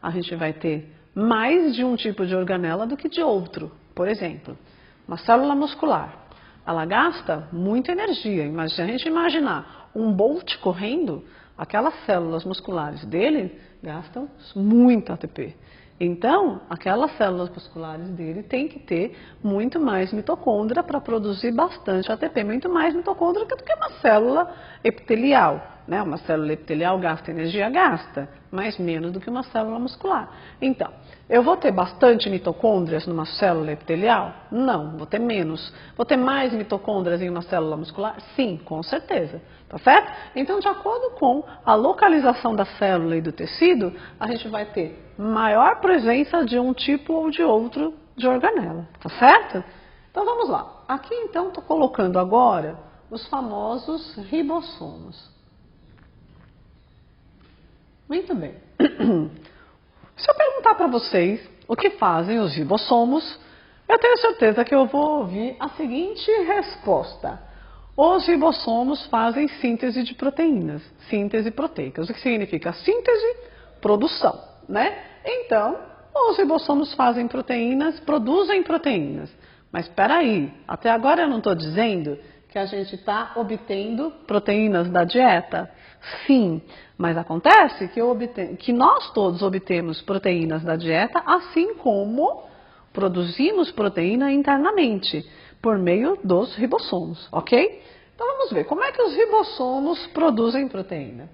a gente vai ter mais de um tipo de organela do que de outro. Por exemplo, uma célula muscular, ela gasta muita energia. Mas se a gente imaginar um Bolt correndo, aquelas células musculares dele gastam muito ATP. Então, aquelas células musculares dele têm que ter muito mais mitocôndria para produzir bastante ATP, muito mais mitocôndria do que uma célula epitelial, né? Uma célula epitelial gasta energia, gasta, mas menos do que uma célula muscular. Então, eu vou ter bastante mitocôndrias numa célula epitelial? Não, vou ter menos. Vou ter mais mitocôndrias em uma célula muscular? Sim, com certeza. Tá certo? Então, de acordo com a localização da célula e do tecido, a gente vai ter maior presença de um tipo ou de outro de organela. Tá certo? Então, vamos lá. Aqui, então, estou colocando agora os famosos ribossomos. Muito bem. Se eu perguntar para vocês o que fazem os ribossomos, eu tenho certeza que eu vou ouvir a seguinte resposta. Os ribossomos fazem síntese de proteínas, síntese proteica. O que significa síntese? Produção, né? Então, os ribossomos fazem proteínas, produzem proteínas. Mas espera aí, até agora eu não estou dizendo que a gente está obtendo proteínas da dieta? Sim, mas acontece que nós todos obtemos proteínas da dieta, assim como produzimos proteína internamente, por meio dos ribossomos, ok? Então vamos ver, como é que os ribossomos produzem proteína?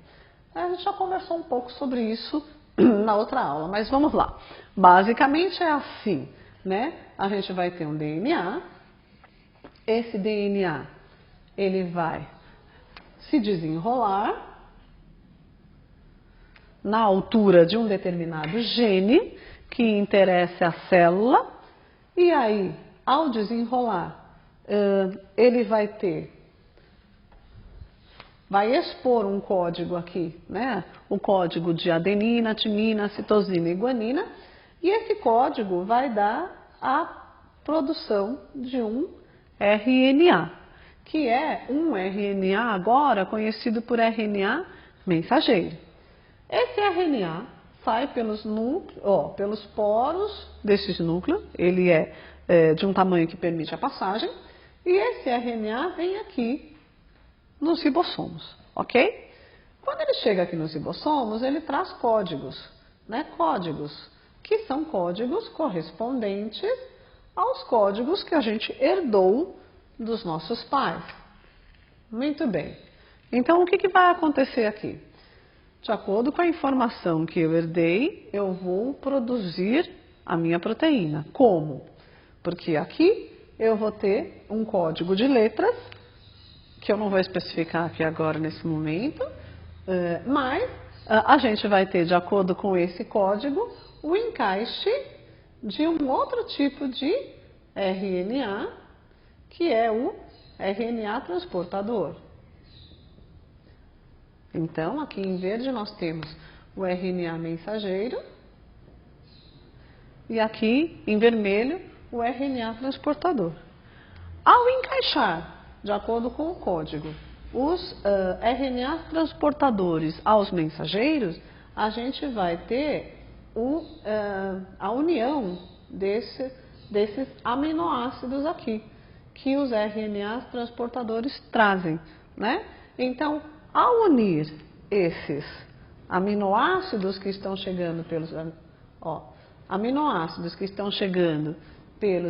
A gente já conversou um pouco sobre isso na outra aula, mas vamos lá. Basicamente é assim, né? A gente vai ter um DNA, esse DNA ele vai se desenrolar na altura de um determinado gene que interessa a célula, e aí, ao desenrolar, ele vai expor um código aqui, né? O código de adenina, timina, citosina e guanina, e esse código vai dar a produção de um RNA, que é um RNA agora conhecido por RNA mensageiro. Esse RNA sai pelos poros desses núcleos, ele é de um tamanho que permite a passagem, e esse RNA vem aqui nos ribossomos, ok? Quando ele chega aqui nos ribossomos, ele traz códigos, né? Códigos, que são códigos correspondentes aos códigos que a gente herdou dos nossos pais. Muito bem. Então, o que vai acontecer aqui? De acordo com a informação que eu herdei, eu vou produzir a minha proteína. Como? Porque aqui eu vou ter um código de letras, que eu não vou especificar aqui agora nesse momento, mas a gente vai ter, de acordo com esse código, o encaixe de um outro tipo de RNA, que é o RNA transportador. Então, aqui em verde nós temos o RNA mensageiro e aqui em vermelho o RNA transportador. Ao encaixar, de acordo com o código, os RNAs transportadores aos mensageiros, a gente vai ter a união desses aminoácidos aqui, que os RNAs transportadores trazem, né? Então, ao unir esses aminoácidos que estão chegando pelos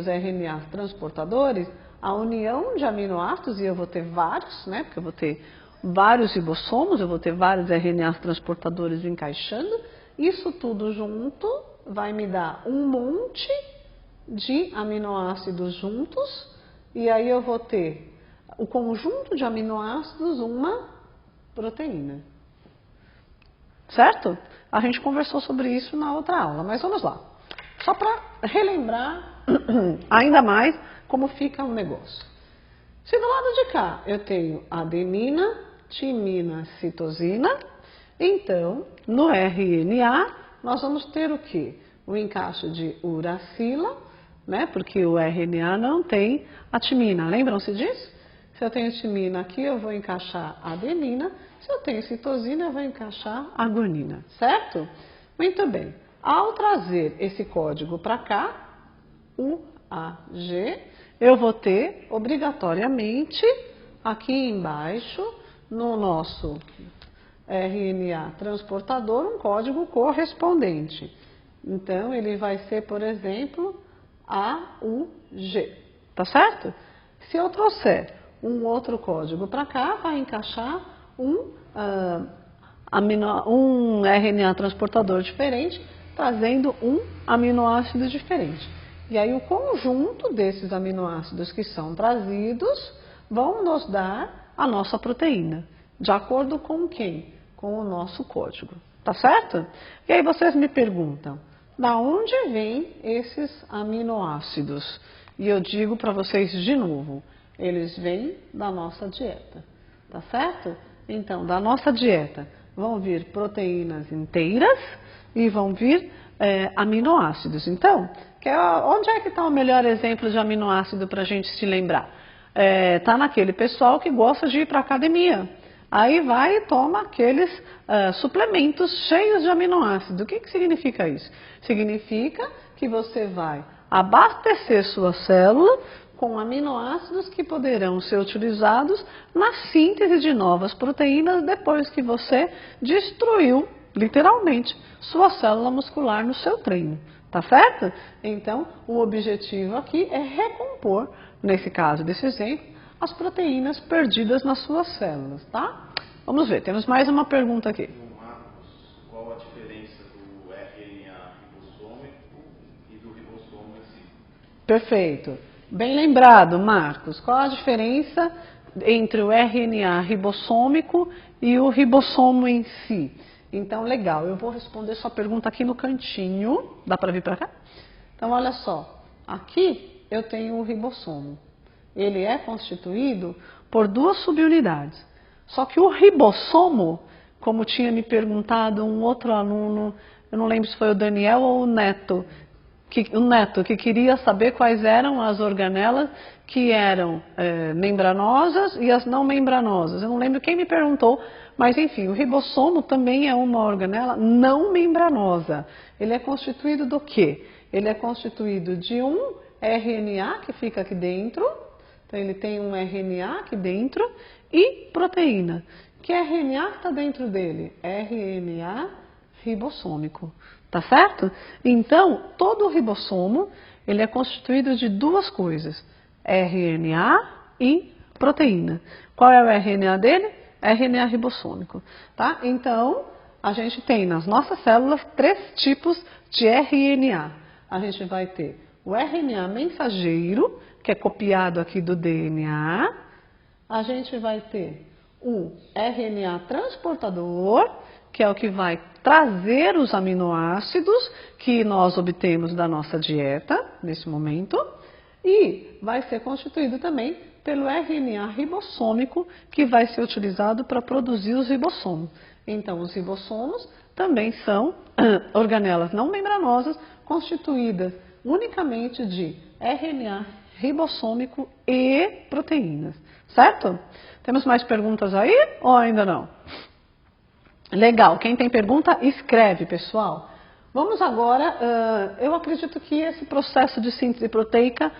RNAs transportadores, a união de aminoácidos, e eu vou ter vários, né? Porque eu vou ter vários ribossomos, eu vou ter vários RNAs transportadores encaixando, isso tudo junto vai me dar um monte de aminoácidos juntos, e aí eu vou ter o conjunto de aminoácidos, uma proteína. Certo? A gente conversou sobre isso na outra aula, mas vamos lá. Só para relembrar ainda mais como fica o negócio. Se do lado de cá eu tenho adenina, timina, citosina, então no RNA nós vamos ter o quê? O encaixe de uracila, né? Porque o RNA não tem a timina, lembram-se disso? Se eu tenho timina aqui, eu vou encaixar a adenina. Se eu tenho citosina, eu vou encaixar a guanina, certo? Muito bem. Ao trazer esse código para cá, UAG, eu vou ter obrigatoriamente aqui embaixo, no nosso RNA transportador, um código correspondente. Então, ele vai ser, por exemplo, AUG, tá certo? Se eu trouxer um outro código para cá, vai encaixar um RNA transportador diferente, trazendo um aminoácido diferente. E aí o conjunto desses aminoácidos que são trazidos vão nos dar a nossa proteína, de acordo com quem? Com o nosso código, tá certo? E aí vocês me perguntam, da onde vêm esses aminoácidos? E eu digo para vocês de novo, eles vêm da nossa dieta, tá certo? Então, da nossa dieta vão vir proteínas inteiras e vão vir aminoácidos. Então, onde é que está o melhor exemplo de aminoácido para a gente se lembrar? Está naquele pessoal que gosta de ir para a academia. Aí vai e toma aqueles suplementos cheios de aminoácido. O que significa isso? Significa que você vai abastecer sua célula com aminoácidos que poderão ser utilizados na síntese de novas proteínas depois que você destruiu, literalmente, sua célula muscular no seu treino. Tá certo? Então, o objetivo aqui é recompor, nesse caso desse exemplo, as proteínas perdidas nas suas células, tá? Vamos ver, temos mais uma pergunta aqui. Marcos, qual a diferença do RNA ribossômico e do ribossomo em si? Perfeito. Bem lembrado, Marcos. Qual a diferença entre o RNA ribossômico e o ribossomo em si? Então, legal. Eu vou responder sua pergunta aqui no cantinho. Dá para vir para cá? Então, olha só. Aqui eu tenho o ribossomo. Ele é constituído por duas subunidades. Só que o ribossomo, como tinha me perguntado um outro aluno, eu não lembro se foi o Daniel ou o Neto, que queria saber quais eram as organelas que eram membranosas e as não membranosas. Eu não lembro quem me perguntou, mas enfim, o ribossomo também é uma organela não membranosa. Ele é constituído do quê? Ele é constituído de um RNA que fica aqui dentro, então ele tem um RNA aqui dentro e proteína. Que RNA está dentro dele? RNA ribossômico. Tá certo? Então, todo o ribossomo, ele é constituído de duas coisas, RNA e proteína. Qual é o RNA dele? RNA ribossômico. Tá? Então, a gente tem nas nossas células 3 tipos de RNA. A gente vai ter o RNA mensageiro, que é copiado aqui do DNA. A gente vai ter o RNA transportador, que é o que vai trazer os aminoácidos que nós obtemos da nossa dieta, nesse momento, e vai ser constituído também pelo RNA ribossômico, que vai ser utilizado para produzir os ribossomos. Então, os ribossomos também são organelas não membranosas, constituídas unicamente de RNA ribossômico e proteínas, certo? Temos mais perguntas aí ou ainda não? Legal, quem tem pergunta, escreve, pessoal. Vamos agora, eu acredito que esse processo de síntese proteica,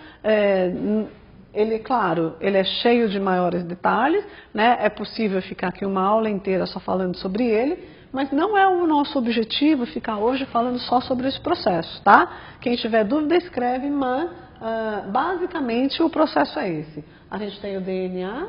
ele, claro, ele é cheio de maiores detalhes, né? É possível ficar aqui uma aula inteira só falando sobre ele, mas não é o nosso objetivo ficar hoje falando só sobre esse processo, tá? Quem tiver dúvida, escreve, mas basicamente o processo é esse. A gente tem o DNA,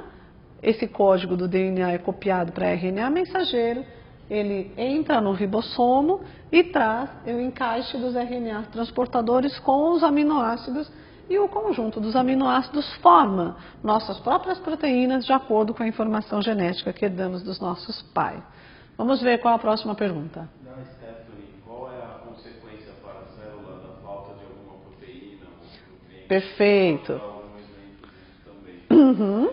esse código do DNA é copiado para RNA mensageiro, ele entra no ribossomo e traz o encaixe dos RNA transportadores com os aminoácidos, e o conjunto dos aminoácidos forma nossas próprias proteínas de acordo com a informação genética que herdamos dos nossos pais. Vamos ver qual a próxima pergunta. Stephanie, qual é a consequência para a célula da falta de alguma proteína ou nutriente? Perfeito. Algum exemplo disso também. Uhum.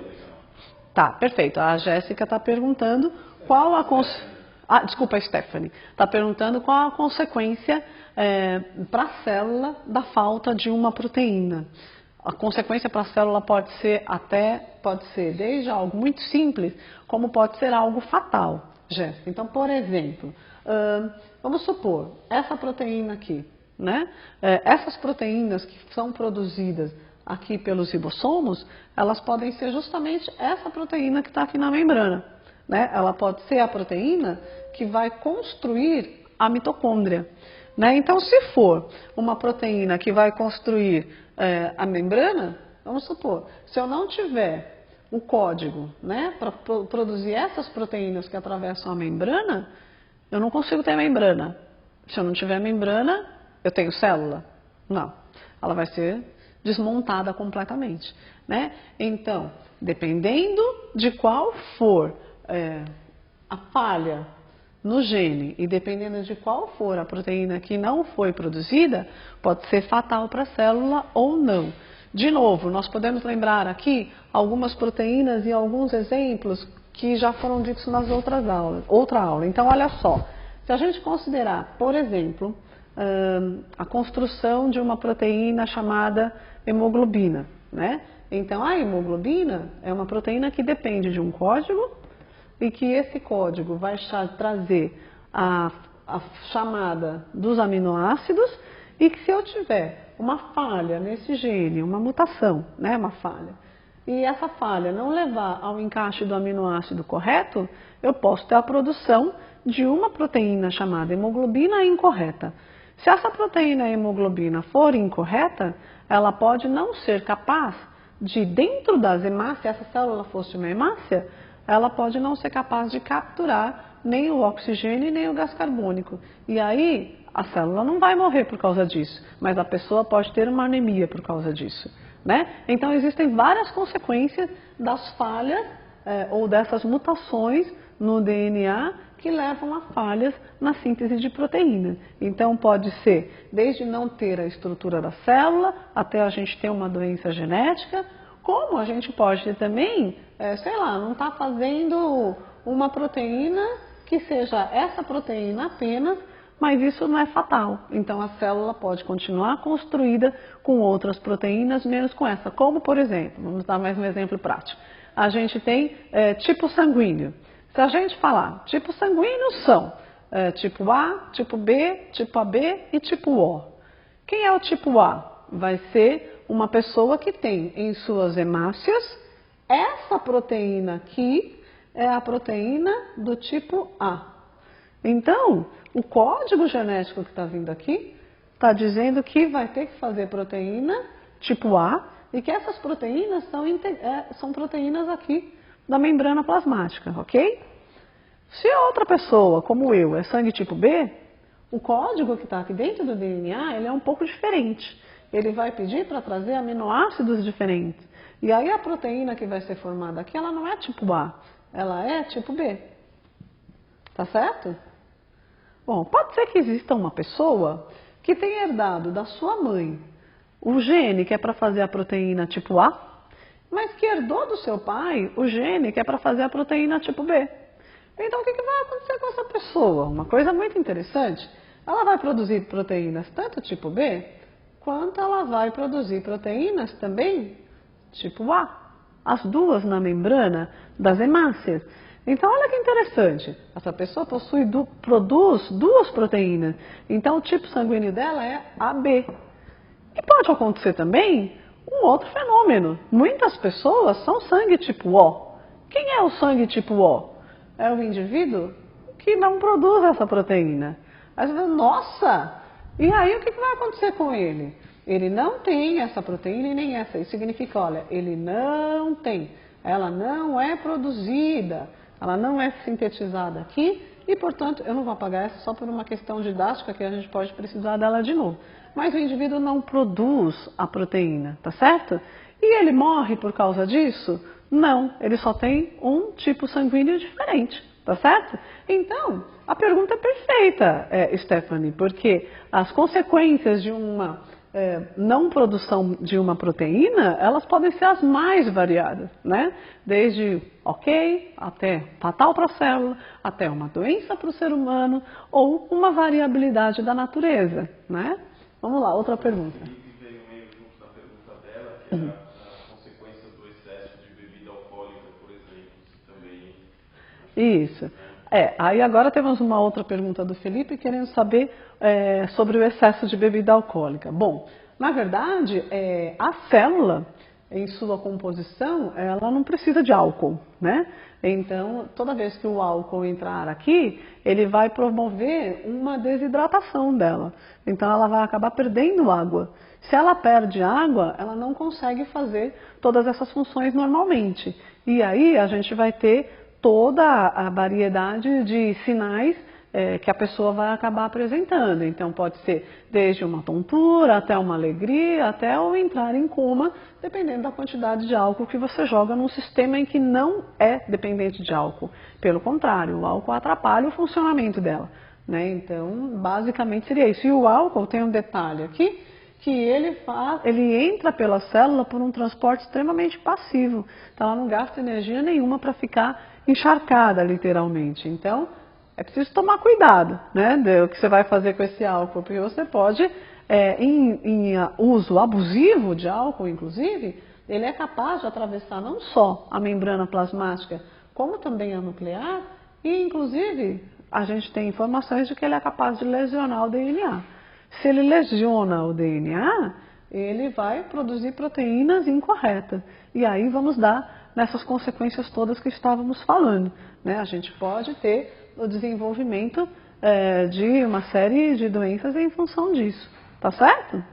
Tá, perfeito. A Jéssica está perguntando qual a desculpa, Stephanie. Está perguntando qual a consequência para a célula da falta de uma proteína. A consequência para a célula pode ser desde algo muito simples, como pode ser algo fatal, Jéssica. Então, por exemplo, vamos supor, essa proteína aqui, né? Essas proteínas que são produzidas aqui pelos ribossomos, elas podem ser justamente essa proteína que está aqui na membrana, né? Ela pode ser a proteína que vai construir a mitocôndria, né? Então, se for uma proteína que vai construir a membrana, vamos supor, se eu não tiver o código, né, para produzir essas proteínas que atravessam a membrana, eu não consigo ter membrana. Se eu não tiver membrana, eu tenho célula? Não, ela vai ser desmontada completamente, né? Então, dependendo de qual for a falha no gene e dependendo de qual for a proteína que não foi produzida, pode ser fatal para a célula ou não. De novo, nós podemos lembrar aqui algumas proteínas e alguns exemplos que já foram ditos nas outra aula. Então, olha só, se a gente considerar, por exemplo, a construção de uma proteína chamada hemoglobina, né? Então, a hemoglobina é uma proteína que depende de um código e que esse código vai trazer a chamada dos aminoácidos, e que se eu tiver uma falha nesse gene, uma mutação, né, uma falha, e essa falha não levar ao encaixe do aminoácido correto, eu posso ter a produção de uma proteína chamada hemoglobina incorreta. Se essa proteína hemoglobina for incorreta, ela pode não ser capaz de, dentro das hemácias, se essa célula fosse uma hemácia, ela pode não ser capaz de capturar nem o oxigênio nem o gás carbônico. E aí a célula não vai morrer por causa disso, mas a pessoa pode ter uma anemia por causa disso, né? Então existem várias consequências das falhas ou dessas mutações no DNA que levam a falhas na síntese de proteínas. Então pode ser desde não ter a estrutura da célula até a gente ter uma doença genética, como a gente pode ter também, sei lá, não está fazendo uma proteína que seja essa proteína apenas, mas isso não é fatal. Então a célula pode continuar construída com outras proteínas, menos com essa. Como, por exemplo, vamos dar mais um exemplo prático. A gente tem tipo sanguíneo. Se a gente falar, tipo sanguíneo são tipo A, tipo B, tipo AB e tipo O. Quem é o tipo A? Vai ser uma pessoa que tem em suas hemácias essa proteína aqui é a proteína do tipo A. Então, o código genético que está vindo aqui está dizendo que vai ter que fazer proteína tipo A e que essas proteínas são proteínas aqui da membrana plasmática, ok? Se a outra pessoa, como eu, é sangue tipo B, o código que está aqui dentro do DNA ele é um pouco diferente. Ele vai pedir para trazer aminoácidos diferentes. E aí a proteína que vai ser formada aqui, ela não é tipo A, ela é tipo B. Tá certo? Bom, pode ser que exista uma pessoa que tenha herdado da sua mãe o gene que é para fazer a proteína tipo A, mas que herdou do seu pai o gene que é para fazer a proteína tipo B. Então o que vai acontecer com essa pessoa? Uma coisa muito interessante, ela vai produzir proteínas tanto tipo B, quanto ela vai produzir proteínas também tipo A, as duas na membrana das hemácias. Então, olha que interessante, essa pessoa produz duas proteínas, então o tipo sanguíneo dela é AB. E pode acontecer também um outro fenômeno, muitas pessoas são sangue tipo O. Quem é o sangue tipo O? É o indivíduo que não produz essa proteína. Aí você fala, nossa, e aí o que vai acontecer com ele? Ele não tem essa proteína e nem essa. Isso significa, olha, ele não tem, ela não é produzida, ela não é sintetizada aqui e, portanto, eu não vou apagar essa só por uma questão didática que a gente pode precisar dela de novo. Mas o indivíduo não produz a proteína, tá certo? E ele morre por causa disso? Não, ele só tem um tipo sanguíneo diferente, tá certo? Então, a pergunta é perfeita, Stephanie, porque as consequências de uma não produção de uma proteína, elas podem ser as mais variadas, né? Desde ok, até fatal para a célula, até uma doença para o ser humano, ou uma variabilidade da natureza, né? Vamos lá, outra pergunta. E veio meio junto da pergunta dela, que é a consequência do excesso de bebida alcoólica, por exemplo, também... Isso. Aí agora temos uma outra pergunta do Felipe querendo saber sobre o excesso de bebida alcoólica. Bom, na verdade, a célula, em sua composição, ela não precisa de álcool, né? Então, toda vez que o álcool entrar aqui, ele vai promover uma desidratação dela. Então, ela vai acabar perdendo água. Se ela perde água, ela não consegue fazer todas essas funções normalmente. E aí, a gente vai ter toda a variedade de sinais que a pessoa vai acabar apresentando. Então pode ser desde uma tontura, até uma alegria, até o entrar em coma, dependendo da quantidade de álcool que você joga num sistema em que não é dependente de álcool. Pelo contrário, o álcool atrapalha o funcionamento dela, né? Então, basicamente seria isso. E o álcool tem um detalhe aqui, que ele entra pela célula por um transporte extremamente passivo. Então ela não gasta energia nenhuma para ficar encharcada, literalmente. Então, é preciso tomar cuidado, né, do que você vai fazer com esse álcool, porque você pode, em uso abusivo de álcool, inclusive, ele é capaz de atravessar não só a membrana plasmática, como também a nuclear, e, inclusive, a gente tem informações de que ele é capaz de lesionar o DNA. Se ele lesiona o DNA, ele vai produzir proteínas incorretas. E aí vamos dar nessas consequências todas que estávamos falando, né? A gente pode ter o desenvolvimento de uma série de doenças em função disso, tá certo?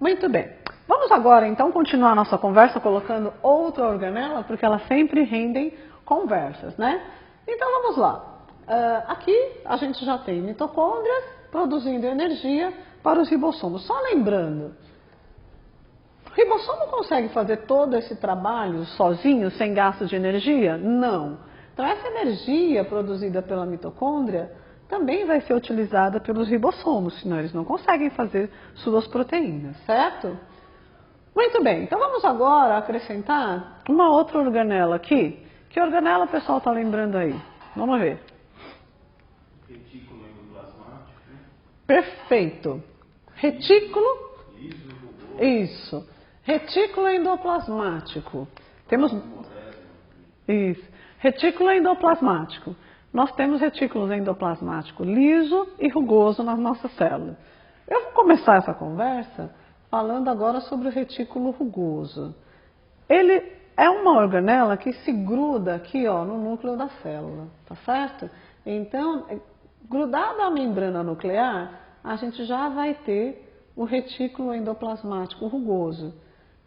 Muito bem. Vamos agora então continuar a nossa conversa colocando outra organela, porque elas sempre rendem conversas, né? Então vamos lá. Aqui a gente já tem mitocôndrias produzindo energia para os ribossomos. Só lembrando, o ribossomo consegue fazer todo esse trabalho sozinho, sem gasto de energia? Não. Então essa energia produzida pela mitocôndria também vai ser utilizada pelos ribossomos, senão eles não conseguem fazer suas proteínas, certo? Muito bem, então vamos agora acrescentar uma outra organela aqui. Que organela o pessoal está lembrando aí? Vamos ver. Retículo endoplasmático. Perfeito. Retículo. Isso. Retículo endoplasmático. Temos. Isso. Retículo endoplasmático. Nós temos retículos endoplasmático liso e rugoso nas nossas células. Eu vou começar essa conversa falando agora sobre o retículo rugoso. Ele é uma organela que se gruda aqui, ó, no núcleo da célula, tá certo? Então, grudado à membrana nuclear, a gente já vai ter o retículo endoplasmático rugoso.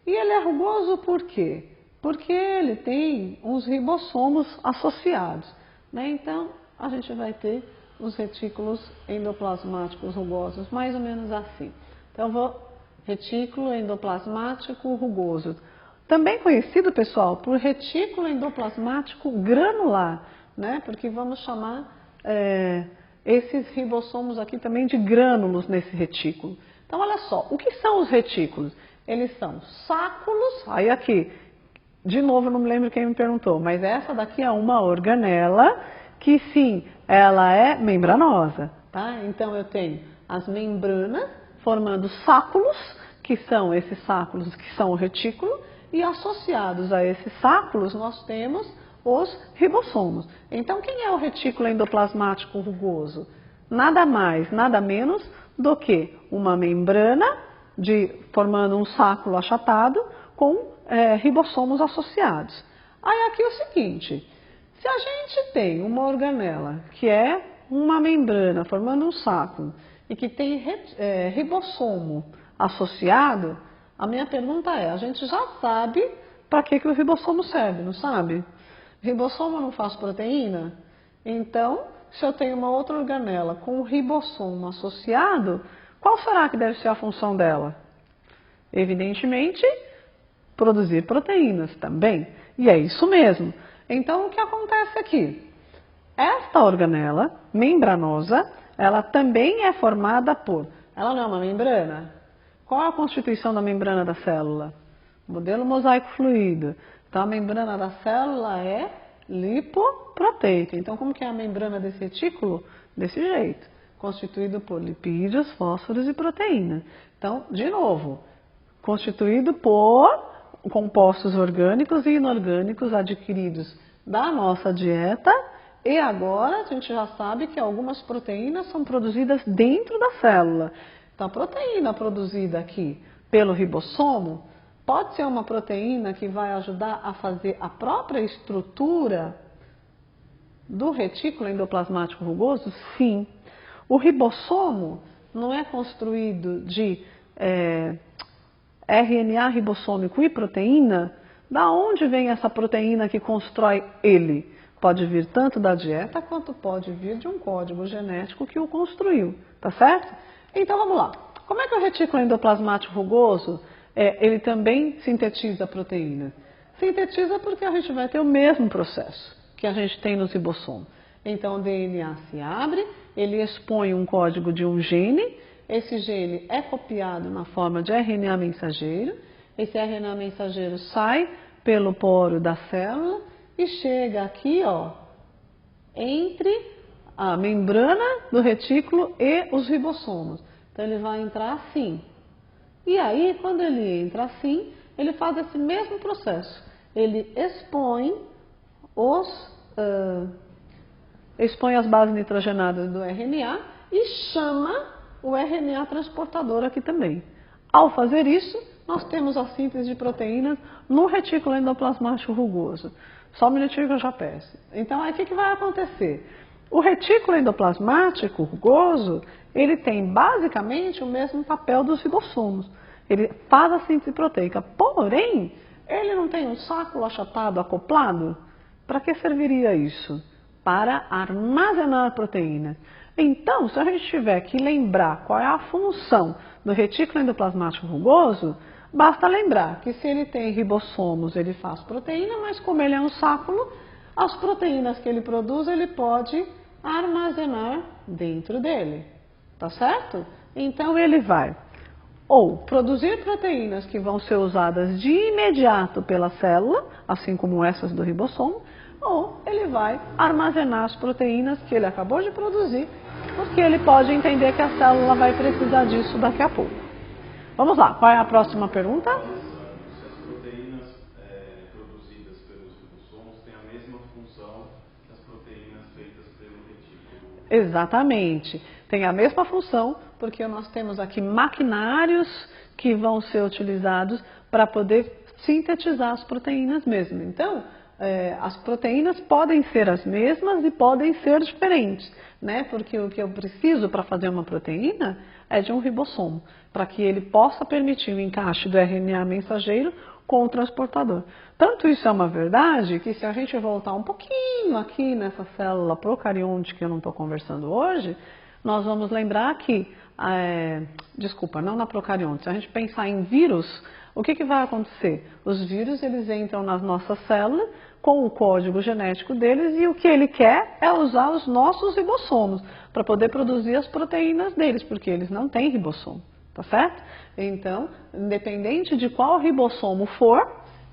E ele é rugoso por quê? Porque ele tem uns ribossomos associados, né? Então, a gente vai ter os retículos endoplasmáticos rugosos, mais ou menos assim. Então, retículo endoplasmático rugoso. Também conhecido, pessoal, por retículo endoplasmático granular, né? Porque vamos chamar esses ribossomos aqui também de grânulos nesse retículo. Então, olha só, o que são os retículos? Eles são sáculos, aí aqui, de novo, não me lembro quem me perguntou, mas essa daqui é uma organela que sim, ela é membranosa, tá? Então eu tenho as membranas formando sáculos, que são esses sáculos que são o retículo, e associados a esses sáculos nós temos os ribossomos. Então quem é o retículo endoplasmático rugoso? Nada mais, nada menos do que uma membrana formando um sáculo achatado com ribossomos associados. Aí aqui é o seguinte, se a gente tem uma organela que é uma membrana formando um sáculo e que tem ribossomo associado, a minha pergunta é, a gente já sabe para que o ribossomo serve, não sabe? Ribossomo não faz proteína? Então, se eu tenho uma outra organela com um ribossomo associado, qual será que deve ser a função dela? Evidentemente, produzir proteínas também. E é isso mesmo. Então, o que acontece aqui? Esta organela membranosa, ela também é formada por... Ela não é uma membrana? Qual é a constituição da membrana da célula? Modelo mosaico fluido. Então, a membrana da célula é lipoproteica. Então, como que é a membrana desse retículo? Desse jeito. Constituído por lipídios, fósforos e proteína. Então, de novo, constituído por compostos orgânicos e inorgânicos adquiridos da nossa dieta. E agora a gente já sabe que algumas proteínas são produzidas dentro da célula. Então, a proteína produzida aqui pelo ribossomo pode ser uma proteína que vai ajudar a fazer a própria estrutura do retículo endoplasmático rugoso? Sim. O ribossomo não é construído de RNA ribossômico e proteína? Da onde vem essa proteína que constrói ele? Pode vir tanto da dieta quanto pode vir de um código genético que o construiu, tá certo? Então vamos lá. Como é que o retículo endoplasmático rugoso ele também sintetiza proteína? Sintetiza porque a gente vai ter o mesmo processo que a gente tem nos ribossomos. Então o DNA se abre, ele expõe um código de um gene, esse gene é copiado na forma de RNA mensageiro, esse RNA mensageiro sai pelo poro da célula e chega aqui, ó, entre a membrana do retículo e os ribossomos. Então ele vai entrar assim. E aí, quando ele entra assim, ele faz esse mesmo processo. Ele expõe as bases nitrogenadas do RNA e chama o RNA transportador aqui também. Ao fazer isso, nós temos a síntese de proteínas no retículo endoplasmático rugoso. Só um minutinho que eu já peço. Então, aí o que vai acontecer? O retículo endoplasmático rugoso, ele tem basicamente o mesmo papel dos ribossomos. Ele faz a síntese proteica, porém, ele não tem um saco achatado, acoplado? Para que serviria isso? Para armazenar proteínas. Então, se a gente tiver que lembrar qual é a função do retículo endoplasmático rugoso, basta lembrar que se ele tem ribossomos, ele faz proteína, mas como ele é um sáculo, as proteínas que ele produz, ele pode armazenar dentro dele. Tá certo? Então, ele vai ou produzir proteínas que vão ser usadas de imediato pela célula, assim como essas do ribossomo, ou ele vai armazenar as proteínas que ele acabou de produzir, porque ele pode entender que a célula vai precisar disso daqui a pouco. Vamos lá, qual é a próxima pergunta? Se as proteínas produzidas pelos ribossomos têm a mesma função que as proteínas feitas pelo retículo. Exatamente, tem a mesma função, porque nós temos aqui maquinários que vão ser utilizados para poder sintetizar as proteínas mesmo. Então, as proteínas podem ser as mesmas e podem ser diferentes, né? Porque o que eu preciso para fazer uma proteína é de um ribossomo, para que ele possa permitir o encaixe do RNA mensageiro com o transportador. Tanto isso é uma verdade que se a gente voltar um pouquinho aqui nessa célula procarionte que eu não estou conversando hoje, nós vamos lembrar que, desculpa, não na procarionte, se a gente pensar em vírus, o que vai acontecer? Os vírus, eles entram nas nossas células com o código genético deles e o que ele quer é usar os nossos ribossomos para poder produzir as proteínas deles, porque eles não têm ribossomo, tá certo? Então, independente de qual ribossomo for,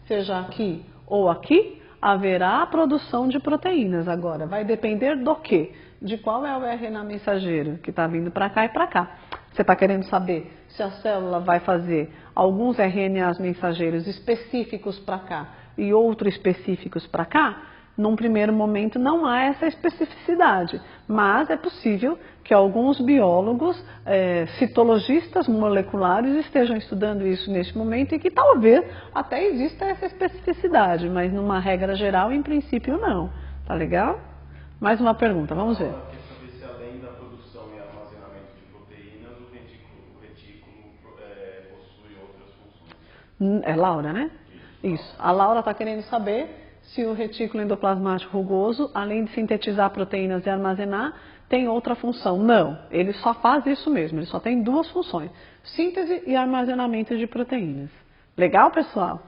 seja aqui ou aqui, haverá a produção de proteínas. Agora, vai depender do quê? De qual é o RNA mensageiro que está vindo para cá e para cá. Você está querendo saber se a célula vai fazer alguns RNAs mensageiros específicos para cá e outros específicos para cá? Num primeiro momento não há essa especificidade, mas é possível que alguns biólogos, citologistas moleculares estejam estudando isso neste momento e que talvez até exista essa especificidade, mas numa regra geral, em princípio não. Tá legal? Mais uma pergunta, vamos ver. Quer saber se além da produção e armazenamento de proteínas, o retículo possui outras funções? É Laura, né? Isso. A Laura está querendo saber se o retículo endoplasmático rugoso, além de sintetizar proteínas e armazenar, tem outra função. Não, ele só faz isso mesmo, ele só tem duas funções, síntese e armazenamento de proteínas. Legal, pessoal?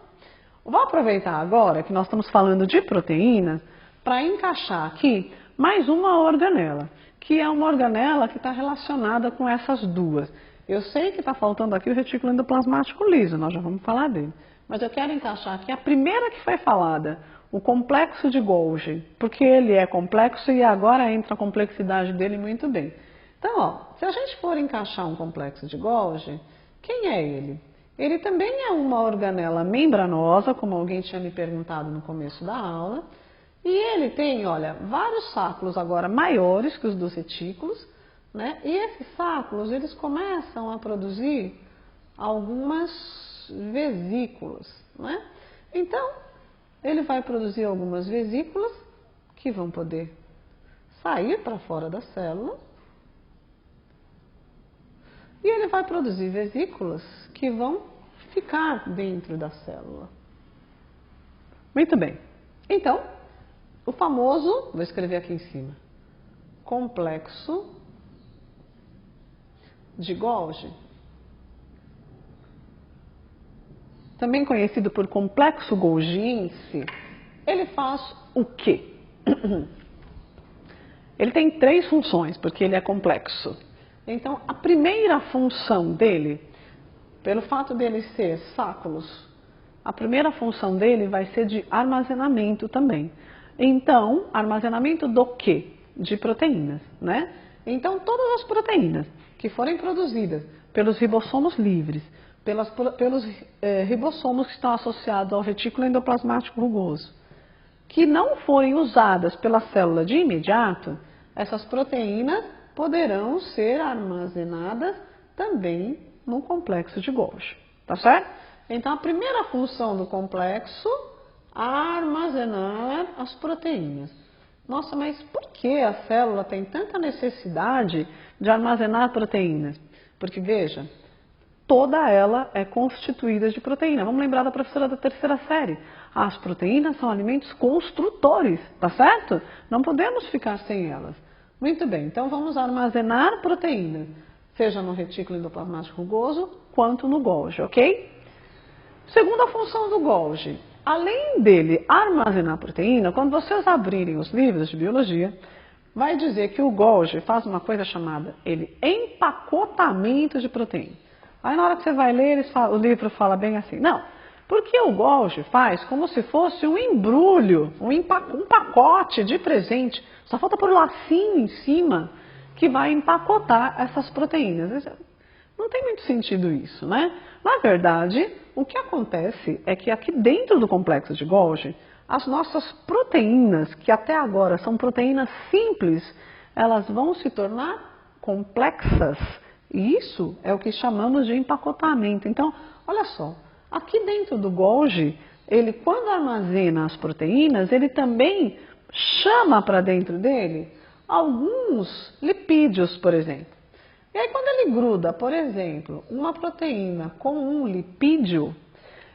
Vou aproveitar agora que nós estamos falando de proteínas para encaixar aqui mais uma organela, que é uma organela que está relacionada com essas duas. Eu sei que está faltando aqui o retículo endoplasmático liso, nós já vamos falar dele. Mas eu quero encaixar aqui a primeira que foi falada, o complexo de Golgi, porque ele é complexo e agora entra a complexidade dele muito bem. Então, ó, se a gente for encaixar um complexo de Golgi, quem é ele? Ele também é uma organela membranosa, como alguém tinha me perguntado no começo da aula, e ele tem, olha, vários sáculos agora maiores que os dos retículos, né? E esses sáculos, eles começam a produzir algumas vesículas, né? Então, ele vai produzir algumas vesículas que vão poder sair para fora da célula e ele vai produzir vesículas que vão ficar dentro da célula. Muito bem. Então, o famoso, vou escrever aqui em cima, complexo de Golgi, também conhecido por complexo golgiense, ele faz o quê? Ele tem três funções, porque ele é complexo. Então, a primeira função dele, pelo fato dele ser sáculos, a primeira função dele vai ser de armazenamento também. Então, armazenamento do quê? De proteínas, né? Então, todas as proteínas que forem produzidas pelos ribossomos livres, pelos ribossomos que estão associados ao retículo endoplasmático rugoso, que não forem usadas pela célula de imediato, essas proteínas poderão ser armazenadas também no complexo de Golgi, tá certo? Então, a primeira função do complexo é armazenar as proteínas. Nossa, mas por que a célula tem tanta necessidade de armazenar proteínas? Porque, veja, toda ela é constituída de proteína. Vamos lembrar da professora da terceira série. As proteínas são alimentos construtores, tá certo? Não podemos ficar sem elas. Muito bem, então vamos armazenar proteínas, seja no retículo endoplasmático rugoso, quanto no Golgi, ok? Segunda função do Golgi, além dele armazenar proteína, quando vocês abrirem os livros de biologia, vai dizer que o Golgi faz uma coisa chamada empacotamento de proteína. Aí na hora que você vai ler, o livro fala bem assim, não, porque o Golgi faz como se fosse um embrulho, um pacote de presente, só falta pôr o lacinho em cima que vai empacotar essas proteínas. Não tem muito sentido isso, né? Na verdade, o que acontece é que aqui dentro do complexo de Golgi, as nossas proteínas, que até agora são proteínas simples, elas vão se tornar complexas. E isso é o que chamamos de empacotamento. Então, olha só, aqui dentro do Golgi, ele quando armazena as proteínas, ele também chama para dentro dele alguns lipídios, por exemplo. E aí quando ele gruda, por exemplo, uma proteína com um lipídio,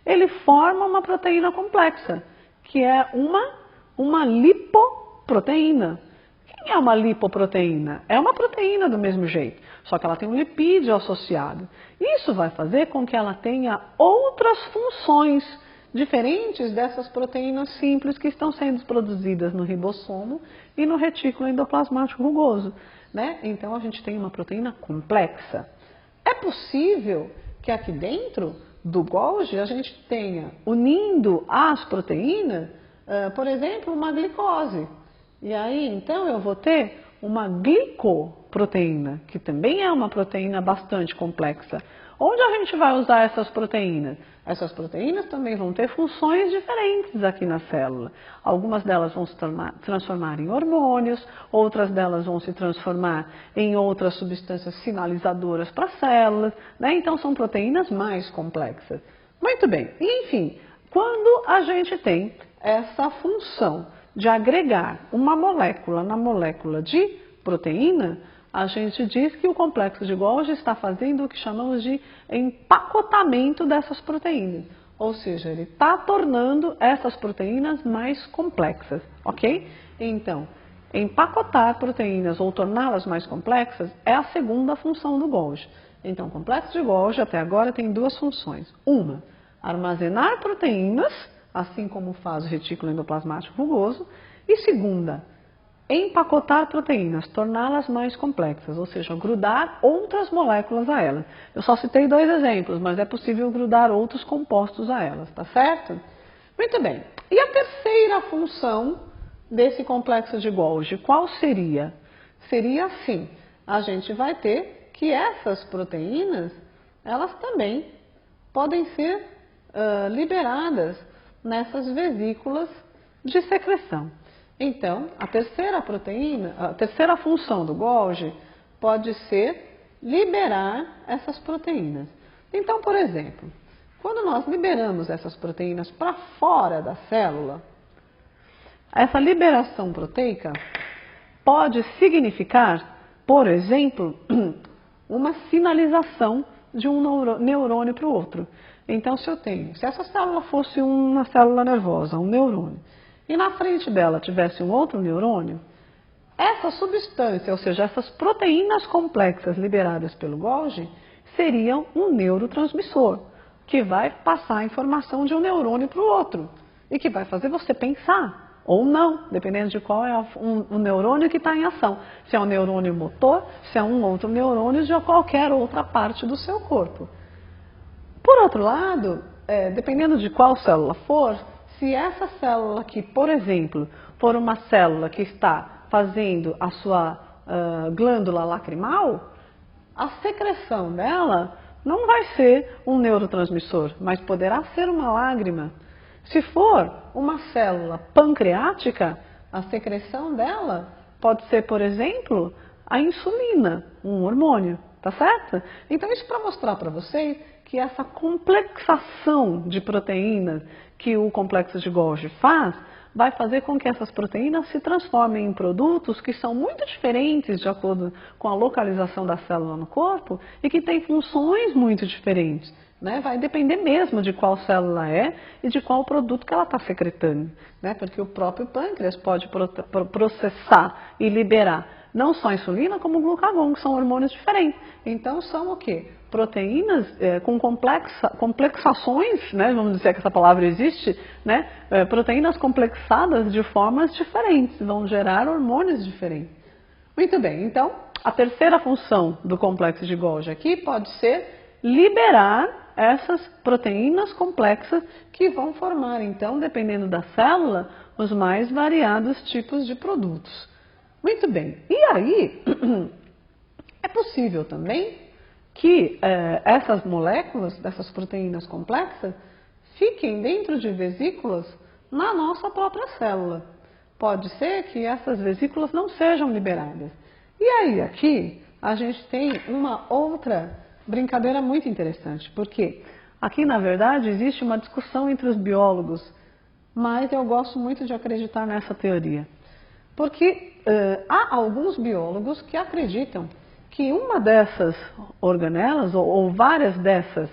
ele forma uma proteína complexa, que é uma lipoproteína. Quem é uma lipoproteína? É uma proteína do mesmo jeito, só que ela tem um lipídio associado. Isso vai fazer com que ela tenha outras funções diferentes dessas proteínas simples que estão sendo produzidas no ribossomo e no retículo endoplasmático rugoso, né? Então a gente tem uma proteína complexa. É possível que aqui dentro do Golgi a gente tenha, unindo as proteínas, por exemplo, uma glicose. E aí, então, eu vou ter uma glicoproteína, que também é uma proteína bastante complexa. Onde a gente vai usar essas proteínas? Essas proteínas também vão ter funções diferentes aqui na célula. Algumas delas vão se transformar em hormônios, outras delas vão se transformar em outras substâncias sinalizadoras para as células, né? Então, são proteínas mais complexas. Muito bem, enfim, quando a gente tem essa função de agregar uma molécula na molécula de proteína, a gente diz que o complexo de Golgi está fazendo o que chamamos de empacotamento dessas proteínas. Ou seja, ele está tornando essas proteínas mais complexas, ok? Então, empacotar proteínas ou torná-las mais complexas é a segunda função do Golgi. Então, o complexo de Golgi até agora tem duas funções. Uma, armazenar proteínas, assim como faz o retículo endoplasmático rugoso. E segunda, empacotar proteínas, torná-las mais complexas, ou seja, grudar outras moléculas a elas. Eu só citei 2 exemplos, mas é possível grudar outros compostos a elas, tá certo? Muito bem. E a terceira função desse complexo de Golgi, qual seria? Seria assim, a gente vai ter que essas proteínas, elas também podem ser liberadas nessas vesículas de secreção. Então, a terceira função do Golgi pode ser liberar essas proteínas. Então, por exemplo, quando nós liberamos essas proteínas para fora da célula, essa liberação proteica pode significar, por exemplo, uma sinalização de um neurônio para o outro. Então, se essa célula fosse uma célula nervosa, um neurônio, e na frente dela tivesse um outro neurônio, essa substância, ou seja, essas proteínas complexas liberadas pelo Golgi, seriam um neurotransmissor, que vai passar a informação de um neurônio para o outro, e que vai fazer você pensar, ou não, dependendo de qual é o neurônio que está em ação. Se é um neurônio motor, se é um outro neurônio de qualquer outra parte do seu corpo. Por outro lado, dependendo de qual célula for, se essa célula aqui, por exemplo, for uma célula que está fazendo a sua glândula lacrimal, a secreção dela não vai ser um neurotransmissor, mas poderá ser uma lágrima. Se for uma célula pancreática, a secreção dela pode ser, por exemplo, a insulina, um hormônio, tá certo? Então, isso para mostrar para vocês que essa complexação de proteínas que o complexo de Golgi faz, vai fazer com que essas proteínas se transformem em produtos que são muito diferentes de acordo com a localização da célula no corpo e que têm funções muito diferentes. Né? Vai depender mesmo de qual célula é e de qual produto que ela está secretando. Né? Porque o próprio pâncreas pode processar e liberar não só a insulina, como o glucagon, que são hormônios diferentes. Então, são o quê? Proteínas com complexações, né? Vamos dizer que essa palavra existe, né? Proteínas complexadas de formas diferentes, vão gerar hormônios diferentes. Muito bem, então, a terceira função do complexo de Golgi aqui pode ser liberar essas proteínas complexas que vão formar, então, dependendo da célula, os mais variados tipos de produtos. Muito bem, e aí é possível também que essas moléculas, dessas proteínas complexas, fiquem dentro de vesículas na nossa própria célula. Pode ser que essas vesículas não sejam liberadas. E aí aqui a gente tem uma outra brincadeira muito interessante, porque aqui na verdade existe uma discussão entre os biólogos, mas eu gosto muito de acreditar nessa teoria. Porque há alguns biólogos que acreditam que uma dessas organelas, ou várias dessas,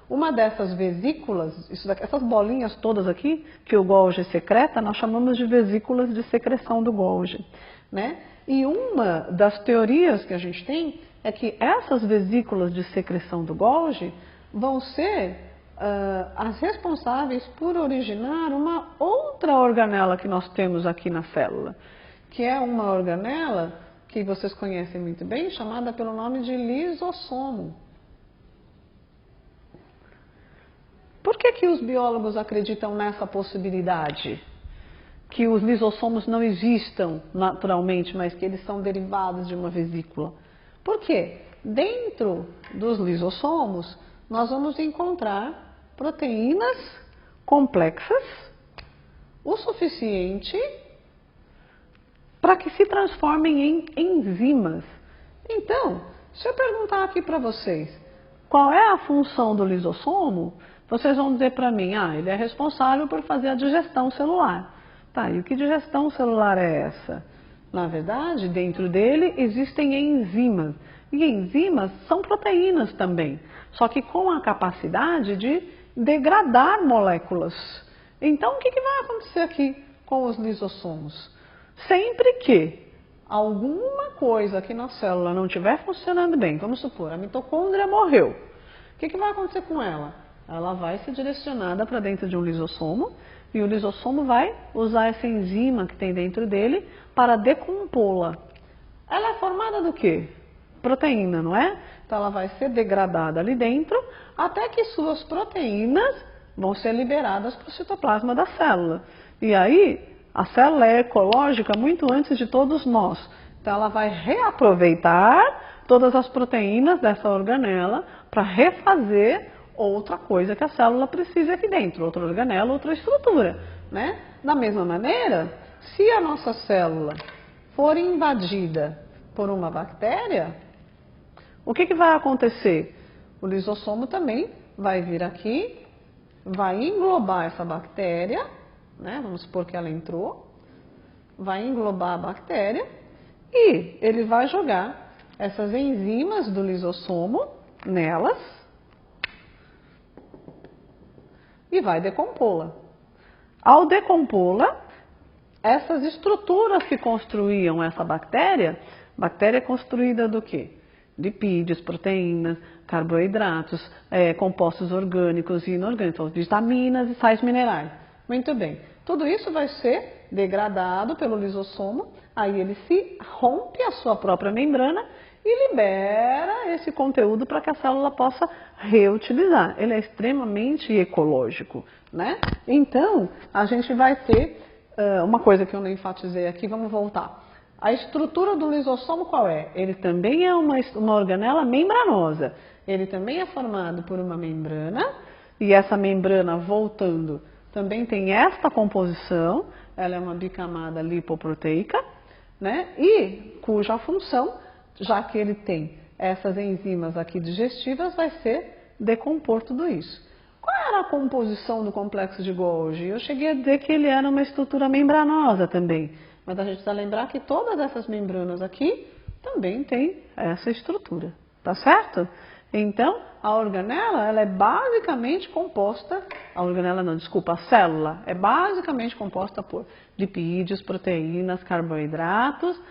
uma dessas vesículas, essas bolinhas todas aqui que o Golgi secreta, nós chamamos de vesículas de secreção do Golgi. Né? E uma das teorias que a gente tem é que essas vesículas de secreção do Golgi vão ser as responsáveis por originar uma outra organela que nós temos aqui na célula, que é uma organela que vocês conhecem muito bem, chamada pelo nome de lisossomo. Por que os biólogos acreditam nessa possibilidade? Que os lisossomos não existam naturalmente, mas que eles são derivados de uma vesícula. Por quê? Dentro dos lisossomos, nós vamos encontrar proteínas complexas o suficiente para que se transformem em enzimas. Então, se eu perguntar aqui para vocês qual é a função do lisossomo, vocês vão dizer para mim, ele é responsável por fazer a digestão celular. Tá, e que digestão celular é essa? Na verdade, dentro dele existem enzimas. E enzimas são proteínas também, só que com a capacidade de degradar moléculas. Então, o que vai acontecer aqui com os lisossomos? Sempre que alguma coisa aqui na célula não estiver funcionando bem, vamos supor, a mitocôndria morreu, o que vai acontecer com ela? Ela vai ser direcionada para dentro de um lisossomo e o lisossomo vai usar essa enzima que tem dentro dele para decompô-la. Ela é formada do quê? Proteína, não é? Então ela vai ser degradada ali dentro até que suas proteínas vão ser liberadas para o citoplasma da célula. E aí a célula é ecológica muito antes de todos nós. Então ela vai reaproveitar todas as proteínas dessa organela para refazer outra coisa que a célula precisa aqui dentro, outra organela, outra estrutura, né? Da mesma maneira, se a nossa célula for invadida por uma bactéria, o que vai acontecer? O lisossomo também vai vir aqui, vai englobar essa bactéria, né? Vamos supor que ela entrou, vai englobar a bactéria e ele vai jogar essas enzimas do lisossomo nelas e vai decompô-la. Ao decompô-la, essas estruturas que construíam essa bactéria é construída do quê? Lipídios, proteínas, carboidratos, compostos orgânicos e inorgânicos, vitaminas e sais minerais. Muito bem. Tudo isso vai ser degradado pelo lisossomo, aí ele se rompe a sua própria membrana e libera esse conteúdo para que a célula possa reutilizar. Ele é extremamente ecológico, né? Então, a gente vai ter uma coisa que eu não enfatizei aqui, vamos voltar. A estrutura do lisossomo qual é? Ele também é uma organela membranosa. Ele também é formado por uma membrana e essa membrana, voltando, também tem esta composição. Ela é uma bicamada lipoproteica, né? E cuja função, já que ele tem essas enzimas aqui digestivas, vai ser decompor tudo isso. Qual era a composição do complexo de Golgi? Eu cheguei a dizer que ele era uma estrutura membranosa também, mas a gente precisa lembrar que todas essas membranas aqui também têm essa estrutura, tá certo? Então, a organela, ela é basicamente composta, a célula é basicamente composta por lipídios, proteínas, carboidratos,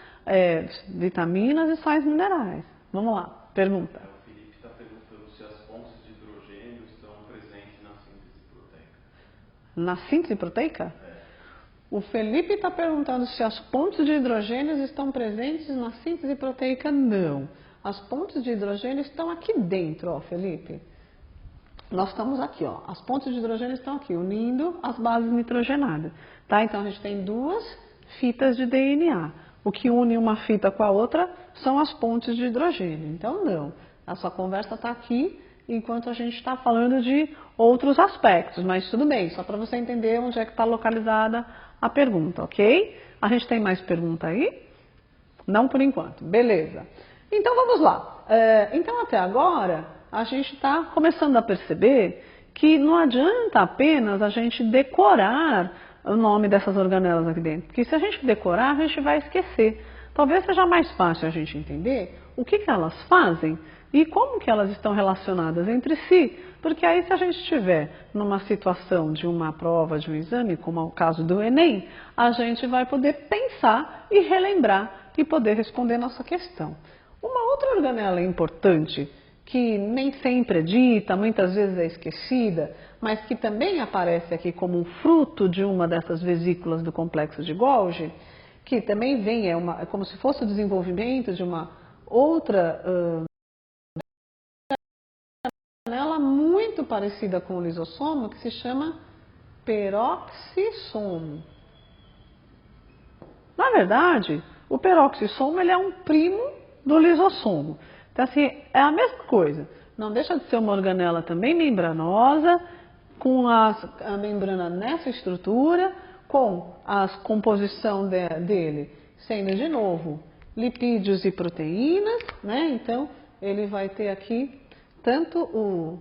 vitaminas e sais minerais. Vamos lá, pergunta. O Felipe está perguntando se as pontes de hidrogênio estão presentes na síntese proteica. Na síntese proteica? O Felipe está perguntando se as pontes de hidrogênio estão presentes na síntese proteica. Não. As pontes de hidrogênio estão aqui dentro, ó, Felipe. Nós estamos aqui, ó. As pontes de hidrogênio estão aqui, unindo as bases nitrogenadas. Tá? Então a gente tem duas fitas de DNA. O que une uma fita com a outra são as pontes de hidrogênio. Então não. A sua conversa está aqui enquanto a gente está falando de outros aspectos. Mas tudo bem, só para você entender onde é que está localizada a pergunta, ok? A gente tem mais pergunta aí? Não por enquanto. Beleza. Então vamos lá. Então até agora a gente está começando a perceber que não adianta apenas a gente decorar o nome dessas organelas aqui dentro. Porque se a gente decorar, a gente vai esquecer. Talvez seja mais fácil a gente entender o que elas fazem e como que elas estão relacionadas entre si. Porque aí se a gente estiver numa situação de uma prova, de um exame, como é o caso do Enem, a gente vai poder pensar e relembrar e poder responder nossa questão. Uma outra organela importante, que nem sempre é dita, muitas vezes é esquecida, mas que também aparece aqui como um fruto de uma dessas vesículas do complexo de Golgi, que também vem, é como se fosse o desenvolvimento de uma outra organela muito parecida com o lisossomo, que se chama peroxissomo. Na verdade, o peroxissomo ele é um primo do lisossomo. Então, assim, é a mesma coisa. Não deixa de ser uma organela também membranosa, com a membrana nessa estrutura, com a composição dele sendo, de novo, lipídios e proteínas, né? Então, ele vai ter aqui tanto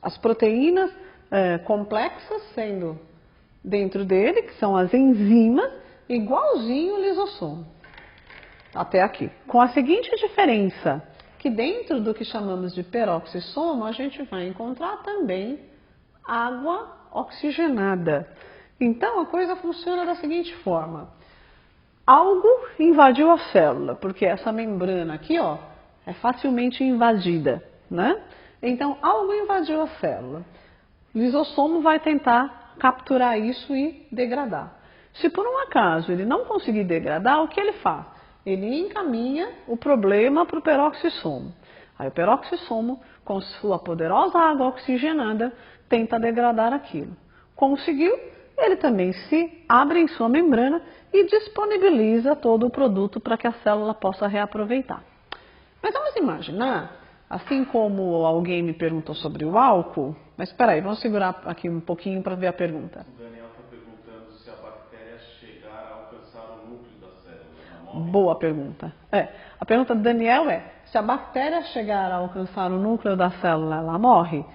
as proteínas complexas sendo dentro dele, que são as enzimas, igualzinho o lisossomo. Até aqui. Com a seguinte diferença, que dentro do que chamamos de peroxisomo, a gente vai encontrar também água oxigenada. Então, a coisa funciona da seguinte forma. Algo invadiu a célula, porque essa membrana aqui, ó, é facilmente invadida, né? Então, algo invadiu a célula. O lisossomo vai tentar capturar isso e degradar. Se por um acaso ele não conseguir degradar, o que ele faz? Ele encaminha o problema para o peroxisomo. Aí o peroxisomo, com sua poderosa água oxigenada, tenta degradar aquilo. Conseguiu? Ele também se abre em sua membrana e disponibiliza todo o produto para que a célula possa reaproveitar. Mas vamos imaginar, assim como alguém me perguntou sobre o álcool, mas espera aí, vamos segurar aqui um pouquinho para ver a pergunta. O Daniel está perguntando se a bactéria chegar a alcançar o núcleo da célula, ela morre? Boa pergunta. A pergunta do Daniel é, se a bactéria chegar a alcançar o núcleo da célula, ela morre?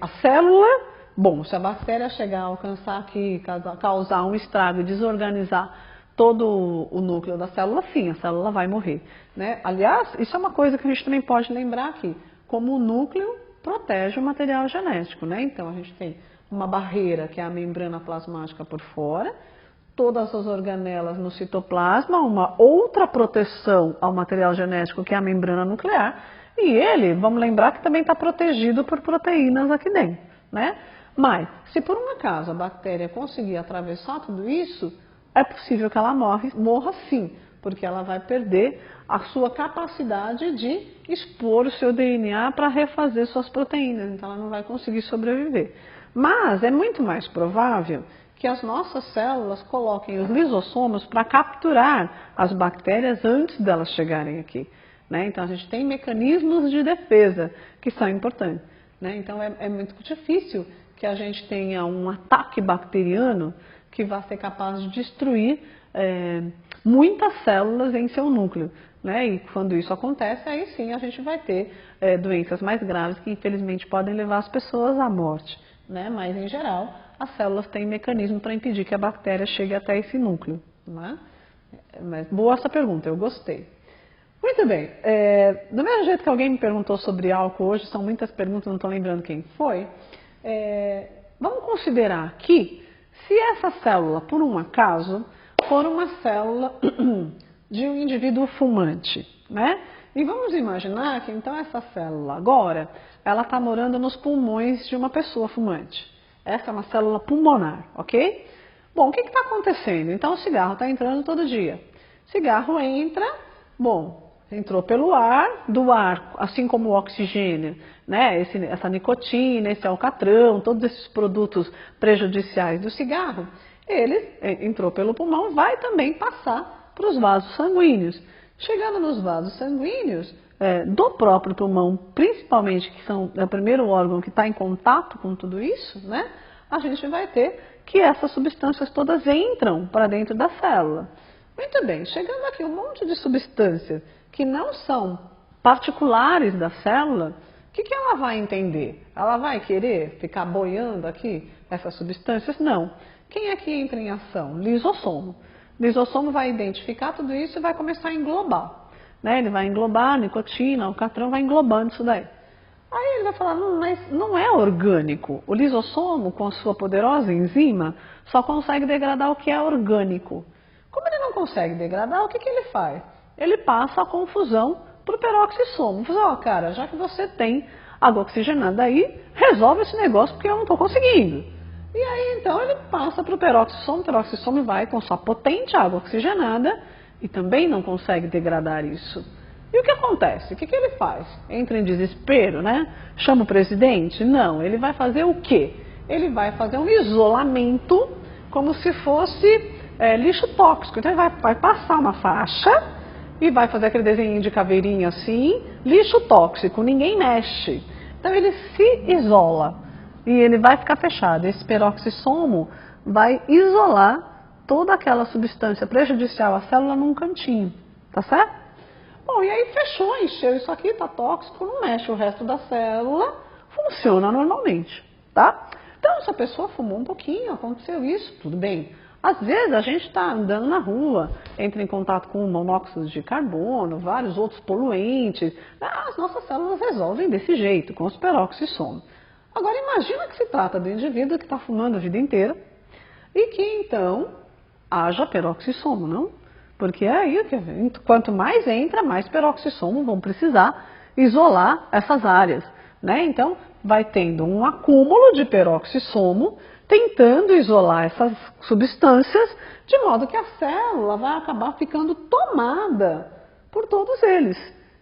A célula... Bom, se a bactéria chegar a alcançar aqui, causar um estrago e desorganizar todo o núcleo da célula, sim, a célula vai morrer, né? Aliás, isso é uma coisa que a gente também pode lembrar aqui, como o núcleo protege o material genético, né? Então, a gente tem uma barreira, que é a membrana plasmática por fora, todas as organelas no citoplasma, uma outra proteção ao material genético, que é a membrana nuclear, e ele, vamos lembrar que também está protegido por proteínas aqui dentro, né? Mas, se por um acaso a bactéria conseguir atravessar tudo isso, é possível que ela morra sim, porque ela vai perder a sua capacidade de expor o seu DNA para refazer suas proteínas, então ela não vai conseguir sobreviver. Mas é muito mais provável que as nossas células coloquem os lisossomos para capturar as bactérias antes delas chegarem aqui, né? Então a gente tem mecanismos de defesa que são importantes, né? Então é muito difícil que a gente tenha um ataque bacteriano que vai ser capaz de destruir muitas células em seu núcleo, né? E quando isso acontece, aí sim a gente vai ter doenças mais graves que infelizmente podem levar as pessoas à morte, né? Mas em geral, as células têm mecanismo para impedir que a bactéria chegue até esse núcleo, né? Mas boa essa pergunta, eu gostei. Muito bem, do mesmo jeito que alguém me perguntou sobre álcool hoje, são muitas perguntas, não estou lembrando quem foi. Vamos considerar que, se essa célula, por um acaso, for uma célula de um indivíduo fumante, né? E vamos imaginar que então essa célula agora, ela está morando nos pulmões de uma pessoa fumante. Essa é uma célula pulmonar, ok? Bom, o que está acontecendo? Então o cigarro está entrando todo dia. Cigarro entra, bom... Entrou pelo ar, do ar, assim como o oxigênio, né? Essa nicotina, esse alcatrão, todos esses produtos prejudiciais do cigarro, ele entrou pelo pulmão, vai também passar para os vasos sanguíneos. Chegando nos vasos sanguíneos do próprio pulmão, principalmente, que são o primeiro órgão que está em contato com tudo isso, né? A gente vai ter que essas substâncias todas entram para dentro da célula. Muito bem, chegando aqui um monte de substâncias que não são particulares da célula, o que ela vai entender? Ela vai querer ficar boiando aqui essas substâncias? Não. Quem é que entra em ação? Lisossomo. Lisossomo vai identificar tudo isso e vai começar a englobar, né? Ele vai englobar a nicotina, o alcatrão, vai englobando isso daí. Aí ele vai falar, mas não é orgânico. O lisossomo, com a sua poderosa enzima, só consegue degradar o que é orgânico. Como ele não consegue degradar, o que ele faz? Ele passa a confusão para o peroxissomo. Fala, cara, já que você tem água oxigenada aí, resolve esse negócio porque eu não estou conseguindo. E aí então ele passa para o peroxissomo vai com sua potente água oxigenada e também não consegue degradar isso. E o que acontece? O que ele faz? Entra em desespero, né? Chama o presidente? Não, ele vai fazer o quê? Ele vai fazer um isolamento como se fosse lixo tóxico. Então ele vai passar uma faixa e vai fazer aquele desenho de caveirinha assim, lixo tóxico, ninguém mexe. Então ele se isola e ele vai ficar fechado. Esse peroxissomo vai isolar toda aquela substância prejudicial à célula num cantinho, tá certo? Bom, e aí fechou, encheu isso aqui, tá tóxico, não mexe o resto da célula, funciona normalmente, tá? Então, se a pessoa fumou um pouquinho, aconteceu isso, tudo bem. Às vezes a gente está andando na rua, entra em contato com monóxido de carbono, vários outros poluentes. As nossas células resolvem desse jeito, com os peroxissomos. Agora imagina que se trata do indivíduo que está fumando a vida inteira e que então haja peroxissomo, não? Porque é aí que quanto mais entra, mais peroxissomo vão precisar isolar essas áreas, né? Então vai tendo um acúmulo de peroxissomo tentando isolar essas substâncias, de modo que a célula vai acabar ficando tomada por todos eles.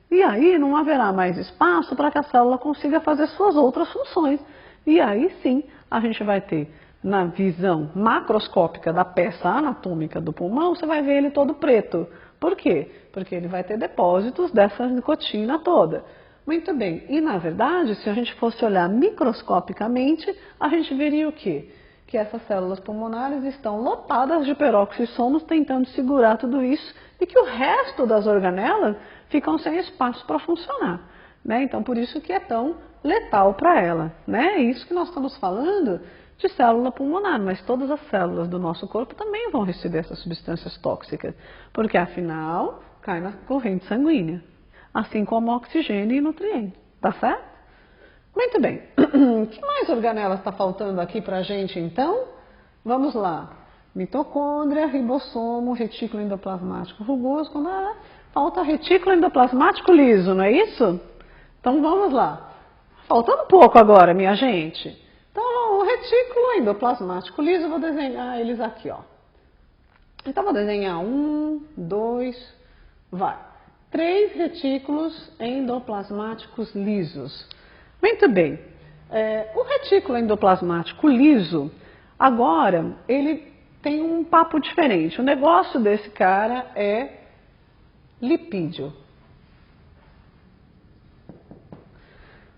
E aí não haverá mais espaço para que a célula consiga fazer suas outras funções. E aí sim a gente vai ter, na visão macroscópica da peça anatômica do pulmão, você vai ver ele todo preto. Por quê? Porque ele vai ter depósitos dessa nicotina toda. Muito bem, e na verdade, se a gente fosse olhar microscopicamente, a gente veria o quê? Que essas células pulmonares estão lotadas de peroxissomos tentando segurar tudo isso e que o resto das organelas ficam sem espaço para funcionar, né? Então, por isso que é tão letal para ela, né? É isso que nós estamos falando de célula pulmonar, mas todas as células do nosso corpo também vão receber essas substâncias tóxicas, porque afinal cai na corrente sanguínea, assim como oxigênio e nutrientes, tá certo? Muito bem, que mais organela está faltando aqui para a gente então? Vamos lá, mitocôndria, ribossomo, retículo endoplasmático rugoso, falta retículo endoplasmático liso, não é isso? Então vamos lá, faltando pouco agora, minha gente. Então o retículo endoplasmático liso, eu vou desenhar eles aqui, ó. Então vou desenhar 1, 2, vai. 3 retículos endoplasmáticos lisos. Muito bem, o retículo endoplasmático liso, agora, ele tem um papo diferente. O negócio desse cara é lipídio.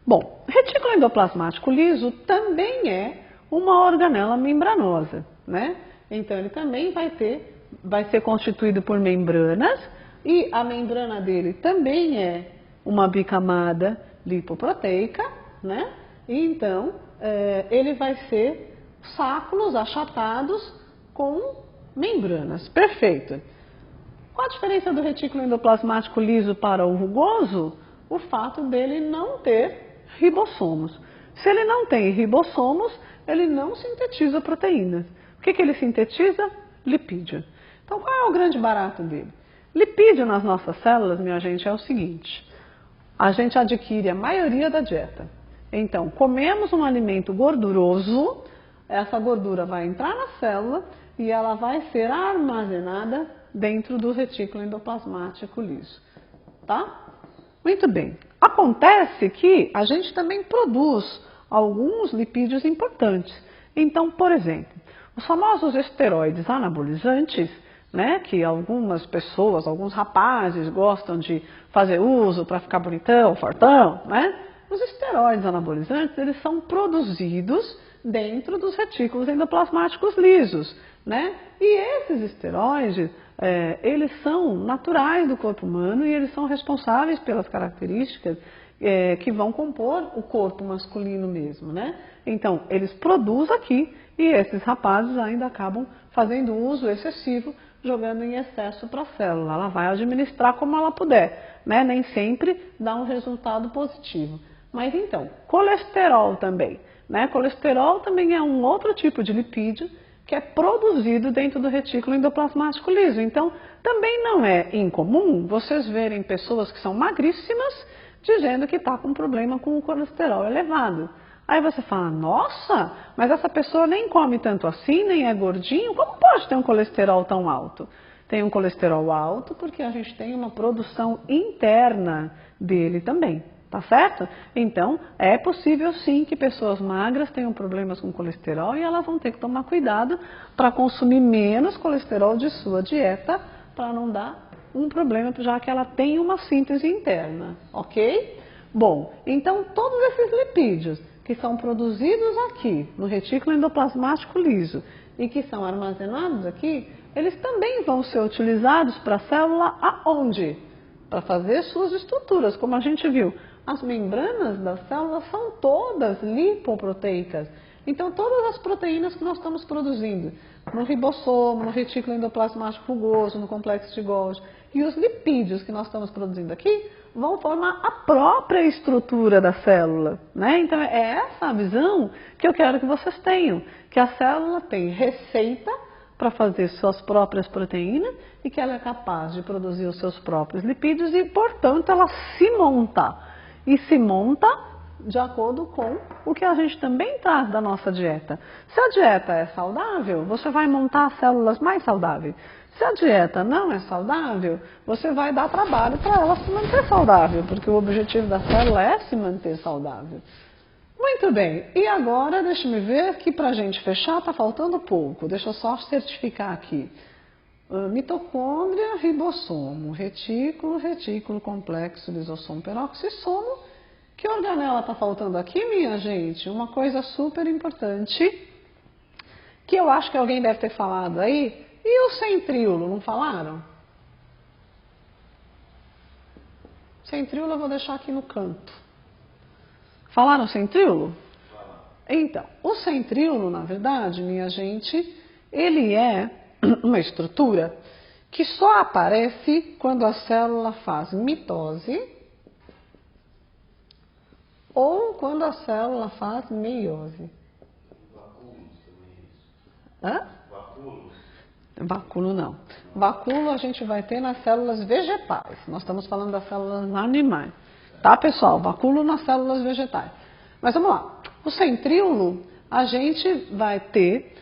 Bom, retículo endoplasmático liso também é uma organela membranosa, né? Então, ele também vai ser constituído por membranas, e a membrana dele também é uma bicamada lipoproteica, né? E então, ele vai ser sáculos achatados com membranas. Perfeito. Qual a diferença do retículo endoplasmático liso para o rugoso? O fato dele não ter ribossomos. Se ele não tem ribossomos, ele não sintetiza proteínas. O que ele sintetiza? Lipídio. Então, qual é o grande barato dele? Lipídio nas nossas células, minha gente, é o seguinte: a gente adquire a maioria da dieta. Então, comemos um alimento gorduroso, essa gordura vai entrar na célula e ela vai ser armazenada dentro do retículo endoplasmático liso. Tá? Muito bem. Acontece que a gente também produz alguns lipídios importantes. Então, por exemplo, os famosos esteroides anabolizantes, né, que algumas pessoas, alguns rapazes gostam de fazer uso para ficar bonitão, fortão, né? Os esteroides anabolizantes, eles são produzidos dentro dos retículos endoplasmáticos lisos, né? E esses esteroides, eles são naturais do corpo humano e eles são responsáveis pelas características que vão compor o corpo masculino mesmo, né? Então, eles produzem aqui e esses rapazes ainda acabam fazendo uso excessivo, jogando em excesso para a célula. Ela vai administrar como ela puder, né? Nem sempre dá um resultado positivo. Mas então, colesterol também, né? Colesterol também é um outro tipo de lipídio que é produzido dentro do retículo endoplasmático liso. Então, também não é incomum vocês verem pessoas que são magríssimas dizendo que está com problema com o colesterol elevado. Aí você fala, nossa, mas essa pessoa nem come tanto assim, nem é gordinho, como pode ter um colesterol tão alto? Tem um colesterol alto porque a gente tem uma produção interna dele também, tá certo? Então, é possível sim que pessoas magras tenham problemas com colesterol e elas vão ter que tomar cuidado para consumir menos colesterol de sua dieta para não dar um problema, já que ela tem uma síntese interna, ok? Bom, então todos esses lipídios que são produzidos aqui no retículo endoplasmático liso e que são armazenados aqui, eles também vão ser utilizados para a célula aonde? Para fazer suas estruturas, como a gente viu. As membranas das células são todas lipoproteicas. Então, todas as proteínas que nós estamos produzindo, no ribossomo, no retículo endoplasmático rugoso, no complexo de Golgi, e os lipídios que nós estamos produzindo aqui, vão formar a própria estrutura da célula, né? Então, é essa a visão que eu quero que vocês tenham, que a célula tem receita para fazer suas próprias proteínas e que ela é capaz de produzir os seus próprios lipídios e, portanto, ela se monta. E se monta de acordo com o que a gente também traz da nossa dieta. Se a dieta é saudável, você vai montar células mais saudáveis. Se a dieta não é saudável, você vai dar trabalho para ela se manter saudável, porque o objetivo da célula é se manter saudável. Muito bem, e agora deixa-me ver que para a gente fechar está faltando pouco. Deixa eu só certificar aqui. Mitocôndria, ribossomo, retículo, complexo, lisossomo, peroxissomo. Que organela está faltando aqui, minha gente? Uma coisa super importante, que eu acho que alguém deve ter falado aí. E o centríolo, não falaram? Centríolo eu vou deixar aqui no canto. Falaram centríolo? Então, o centríolo, na verdade, minha gente, ele é uma estrutura que só aparece quando a célula faz mitose ou quando a célula faz meiose. Hã? Vacúolo não. Vacúolo a gente vai ter nas células vegetais. Nós estamos falando das células animais. Tá, pessoal? Vacúolo nas células vegetais. Mas vamos lá. O centríolo a gente vai ter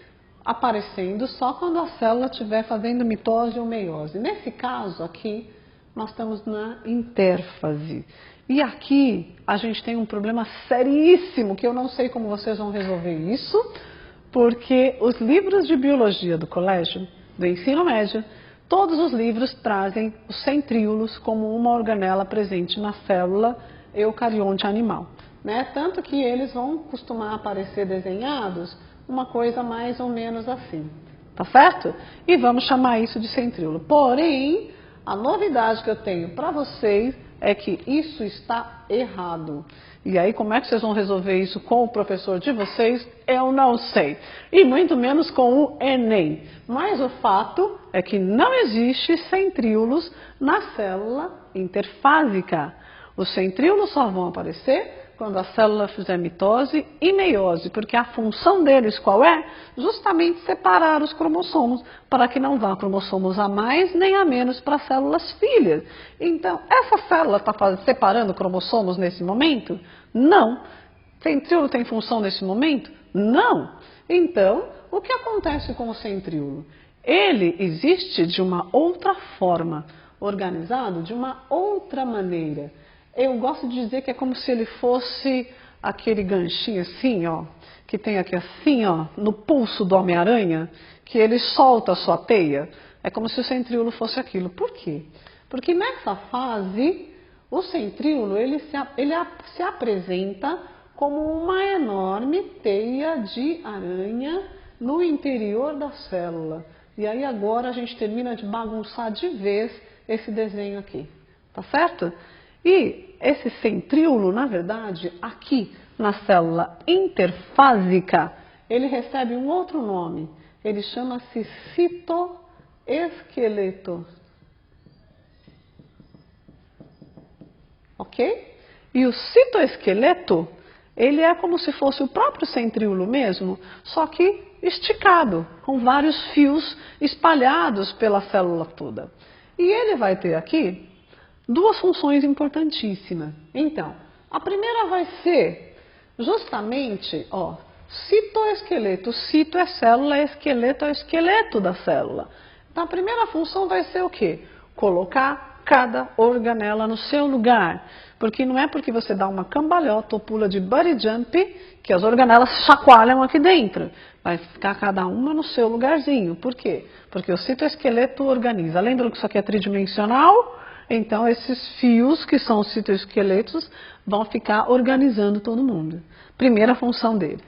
aparecendo só quando a célula estiver fazendo mitose ou meiose. Nesse caso aqui, nós estamos na intérfase. E aqui a gente tem um problema seríssimo, que eu não sei como vocês vão resolver isso, porque os livros de biologia do colégio, do ensino médio, todos os livros trazem os centríolos como uma organela presente na célula eucarionte animal, né? Tanto que eles vão costumar aparecer desenhados uma coisa mais ou menos assim, tá certo? E vamos chamar isso de centríolo. Porém, a novidade que eu tenho para vocês é que isso está errado. E aí, como é que vocês vão resolver isso com o professor de vocês? Eu não sei. E muito menos com o Enem. Mas o fato é que não existe centríolos na célula interfásica. Os centríolos só vão aparecer quando a célula fizer mitose e meiose, porque a função deles qual é? Justamente separar os cromossomos, para que não vá cromossomos a mais nem a menos para as células filhas. Então, essa célula está separando cromossomos nesse momento? Não. Centríolo tem função nesse momento? Não. Então, o que acontece com o centríolo? Ele existe de uma outra forma, organizado de uma outra maneira. Eu gosto de dizer que é como se ele fosse aquele ganchinho assim, ó, que tem aqui assim, ó, no pulso do Homem-Aranha, que ele solta a sua teia. É como se o centríolo fosse aquilo. Por quê? Porque nessa fase, o centríolo ele se apresenta como uma enorme teia de aranha no interior da célula. E aí agora a gente termina de bagunçar de vez esse desenho aqui. Tá certo? E esse centríolo, na verdade, aqui na célula interfásica, ele recebe um outro nome. Ele chama-se citoesqueleto. Ok? E o citoesqueleto, ele é como se fosse o próprio centríolo mesmo, só que esticado, com vários fios espalhados pela célula toda. E ele vai ter aqui duas funções importantíssimas. Então, a primeira vai ser justamente, ó, citoesqueleto. Cito é célula, esqueleto é o esqueleto da célula. Então, a primeira função vai ser o quê? Colocar cada organela no seu lugar. Porque não é porque você dá uma cambalhota ou pula de bungee jump que as organelas chacoalham aqui dentro. Vai ficar cada uma no seu lugarzinho. Por quê? Porque o citoesqueleto organiza. Lembra que isso aqui é tridimensional? Então, esses fios, que são os citoesqueletos, vão ficar organizando todo mundo. Primeira função dele.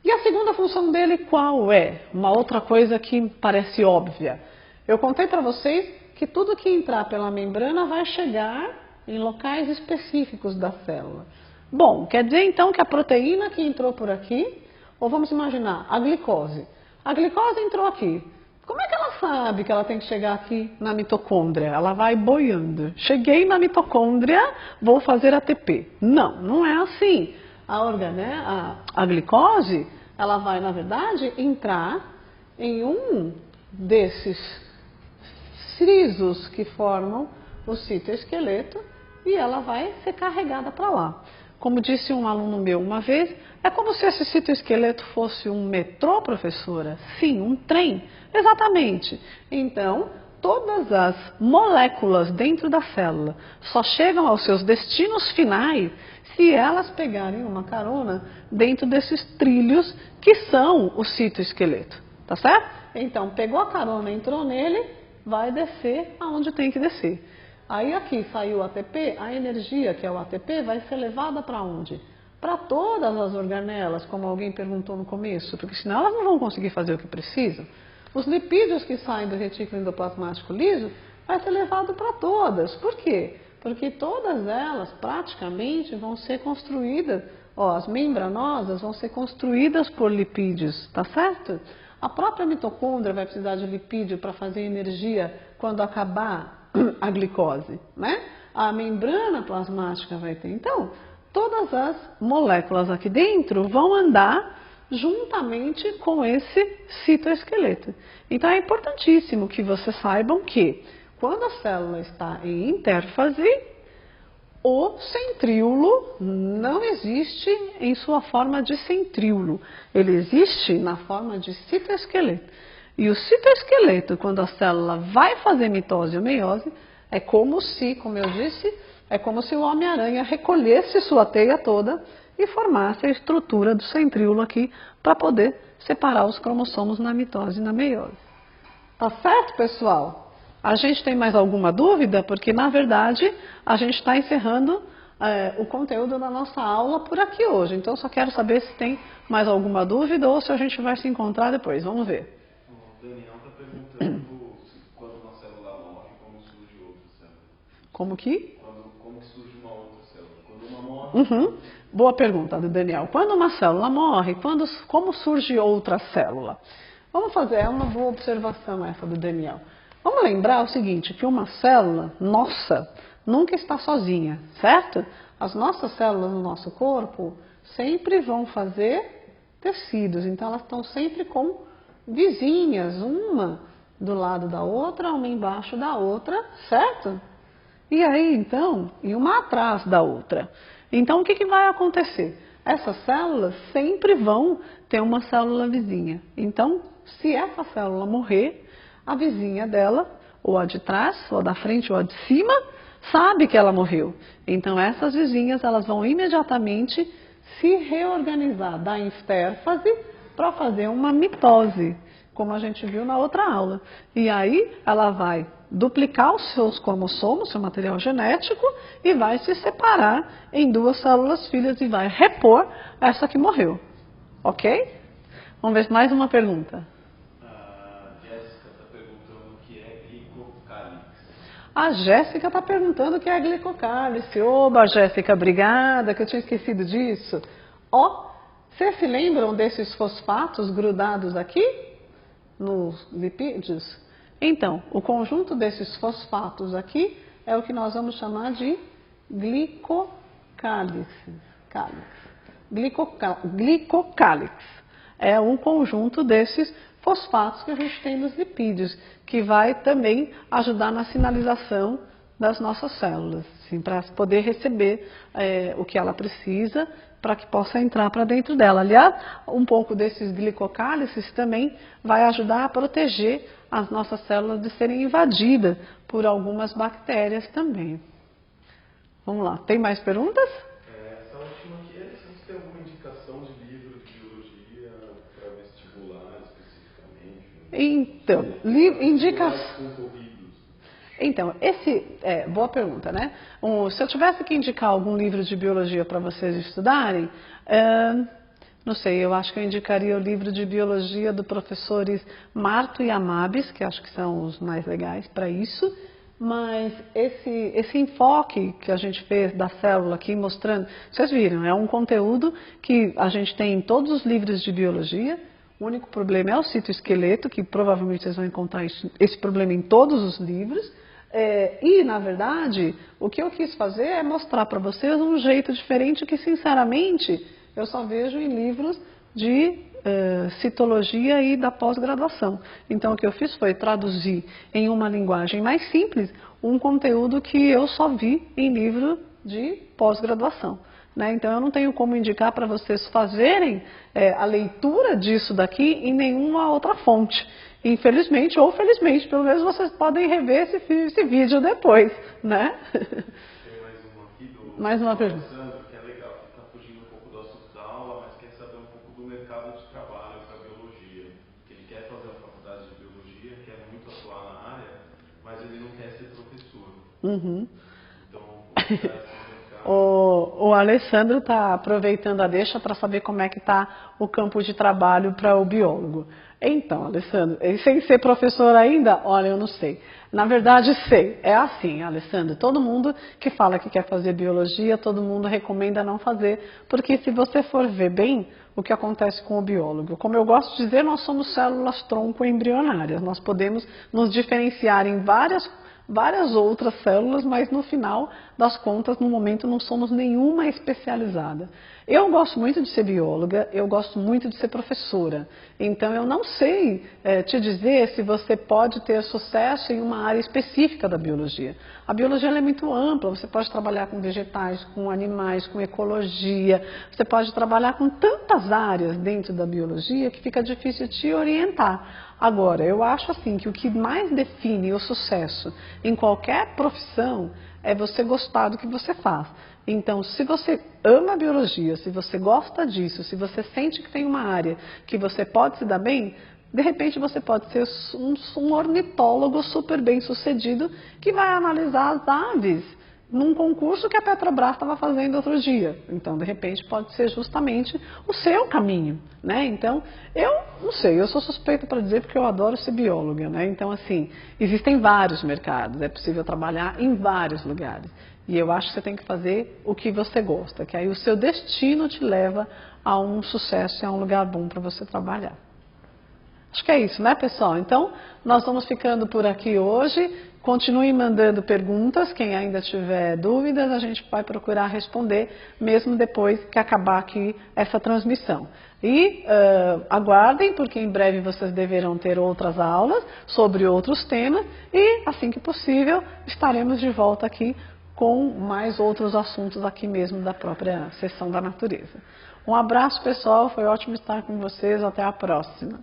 E a segunda função dele qual é? Uma outra coisa que parece óbvia. Eu contei para vocês que tudo que entrar pela membrana vai chegar em locais específicos da célula. Bom, quer dizer então que a proteína que entrou por aqui, Ou vamos imaginar, a glicose. A glicose entrou aqui. Como é que ela sabe que ela tem que chegar aqui na mitocôndria? Ela vai boiando. Cheguei na mitocôndria, vou fazer ATP. Não, não é assim. A glicose, ela vai, na verdade, entrar em um desses frisos que formam o citoesqueleto e ela vai ser carregada para lá. Como disse um aluno meu uma vez, é como se esse citoesqueleto fosse um metrô, professora? Sim, um trem. Exatamente. Então, todas as moléculas dentro da célula só chegam aos seus destinos finais se elas pegarem uma carona dentro desses trilhos que são o citoesqueleto. Tá certo? Então, pegou a carona, entrou nele, vai descer aonde tem que descer. Aí aqui saiu o ATP, a energia que é o ATP vai ser levada para onde? Para todas as organelas, como alguém perguntou no começo, porque senão elas não vão conseguir fazer o que precisam. Os lipídios que saem do retículo endoplasmático liso vai ser levado para todas. Por quê? Porque todas elas praticamente vão ser construídas, as membranosas vão ser construídas por lipídios, tá certo? A própria mitocôndria vai precisar de lipídio para fazer energia quando acabar a glicose, né? A membrana plasmática vai ter. Então, todas as moléculas aqui dentro vão andar juntamente com esse citoesqueleto. Então, é importantíssimo que vocês saibam que quando a célula está em intérfase, o centríolo não existe em sua forma de centríolo. Ele existe na forma de citoesqueleto. E o citoesqueleto, quando a célula vai fazer mitose ou meiose, é como se, como eu disse, é como se o Homem-Aranha recolhesse sua teia toda e formasse a estrutura do centríolo aqui para poder separar os cromossomos na mitose e na meiose. Tá certo, pessoal? A gente tem mais alguma dúvida? Porque, na verdade, a gente está encerrando o conteúdo da nossa aula por aqui hoje. Então, só quero saber se tem mais alguma dúvida ou se a gente vai se encontrar depois. Vamos ver. O Daniel está perguntando quando uma célula morre, como surge outra célula. Como que? Como que surge uma outra célula? Quando uma morre... Boa pergunta do Daniel. Quando uma célula morre, como surge outra célula? Vamos fazer, é uma boa observação essa do Daniel. Vamos lembrar o seguinte, que uma célula nossa nunca está sozinha, certo? As nossas células no nosso corpo sempre vão fazer tecidos, então elas estão sempre com vizinhas, uma do lado da outra, uma embaixo da outra, certo? E aí, então, e uma atrás da outra. Então, o que vai acontecer? Essas células sempre vão ter uma célula vizinha. Então, se essa célula morrer, a vizinha dela, ou a de trás, ou a da frente, ou a de cima, sabe que ela morreu. Então, essas vizinhas, elas vão imediatamente se reorganizar da intérfase para fazer uma mitose, como a gente viu na outra aula. E aí, ela vai duplicar os seus cromossomos, seu material genético, e vai se separar em duas células filhas e vai repor essa que morreu. Ok? Vamos ver mais uma pergunta. A Jéssica está perguntando o que é glicocálice. Oba, Jéssica, obrigada, que eu tinha esquecido disso. Vocês se lembram desses fosfatos grudados aqui nos lipídios? Então, o conjunto desses fosfatos aqui é o que nós vamos chamar de glicocálice. Glicocálix. É um conjunto desses fosfatos que a gente tem nos lipídios, que vai também ajudar na sinalização das nossas células, assim, para poder receber o que ela precisa para que possa entrar para dentro dela. Aliás, um pouco desses glicocálices também vai ajudar a proteger as nossas células de serem invadidas por algumas bactérias também. Vamos lá, tem mais perguntas? Essa última aqui é se tem alguma indicação de livro de biologia para vestibular especificamente? Então, Então, boa pergunta, né? Se eu tivesse que indicar algum livro de biologia para vocês estudarem, não sei, eu acho que eu indicaria o livro de biologia do professores Marto e Amabis, que acho que são os mais legais para isso, mas esse enfoque que a gente fez da célula aqui mostrando, vocês viram, é um conteúdo que a gente tem em todos os livros de biologia. O único problema é o citoesqueleto, que provavelmente vocês vão encontrar esse problema em todos os livros. E, na verdade, o que eu quis fazer é mostrar para vocês um jeito diferente que, sinceramente, eu só vejo em livros de citologia e da pós-graduação. Então, o que eu fiz foi traduzir em uma linguagem mais simples um conteúdo que eu só vi em livro de pós-graduação. Né? Então, eu não tenho como indicar para vocês fazerem a leitura disso daqui em nenhuma outra fonte. Infelizmente ou felizmente, pelo menos vocês podem rever esse vídeo depois. Né? Tem mais uma aqui do mais uma pergunta. Alessandro, que é legal, que está fugindo um pouco do assunto da aula, mas quer saber um pouco do mercado de trabalho para a biologia. Que ele quer fazer a faculdade de biologia, quer muito atuar na área, mas ele não quer ser professor. Uhum. Então, como está esse mercado? O Alessandro está aproveitando a deixa para saber como é que está o campo de trabalho para o biólogo. Então, Alessandro, sem ser professor ainda, olha, eu não sei. Na verdade, sei. É assim, Alessandro, todo mundo que fala que quer fazer biologia, todo mundo recomenda não fazer, porque se você for ver bem o que acontece com o biólogo, como eu gosto de dizer, nós somos células tronco embrionárias, nós podemos nos diferenciar em várias outras células, mas no final das contas, no momento, não somos nenhuma especializada. Eu gosto muito de ser bióloga, eu gosto muito de ser professora, então eu não sei te dizer se você pode ter sucesso em uma área específica da biologia. A biologia ela é muito ampla, você pode trabalhar com vegetais, com animais, com ecologia, você pode trabalhar com tantas áreas dentro da biologia que fica difícil te orientar. Agora, eu acho assim que o que mais define o sucesso em qualquer profissão é você gostar do que você faz. Então, se você ama a biologia, se você gosta disso, se você sente que tem uma área que você pode se dar bem, de repente você pode ser um ornitólogo super bem sucedido que vai analisar as aves num concurso que a Petrobras estava fazendo outro dia. Então, de repente, pode ser justamente o seu caminho, né? Então, eu não sei, eu sou suspeita para dizer porque eu adoro ser bióloga, né? Então, assim, existem vários mercados, é possível trabalhar em vários lugares. E eu acho que você tem que fazer o que você gosta, que aí o seu destino te leva a um sucesso e a um lugar bom para você trabalhar. Acho que é isso, né, pessoal? Então, nós vamos ficando por aqui hoje. Continue mandando perguntas, quem ainda tiver dúvidas, a gente vai procurar responder, mesmo depois que acabar aqui essa transmissão. E aguardem, porque em breve vocês deverão ter outras aulas sobre outros temas e, assim que possível, estaremos de volta aqui com mais outros assuntos aqui mesmo da própria Sessão da Natureza. Um abraço, pessoal, foi ótimo estar com vocês, até a próxima.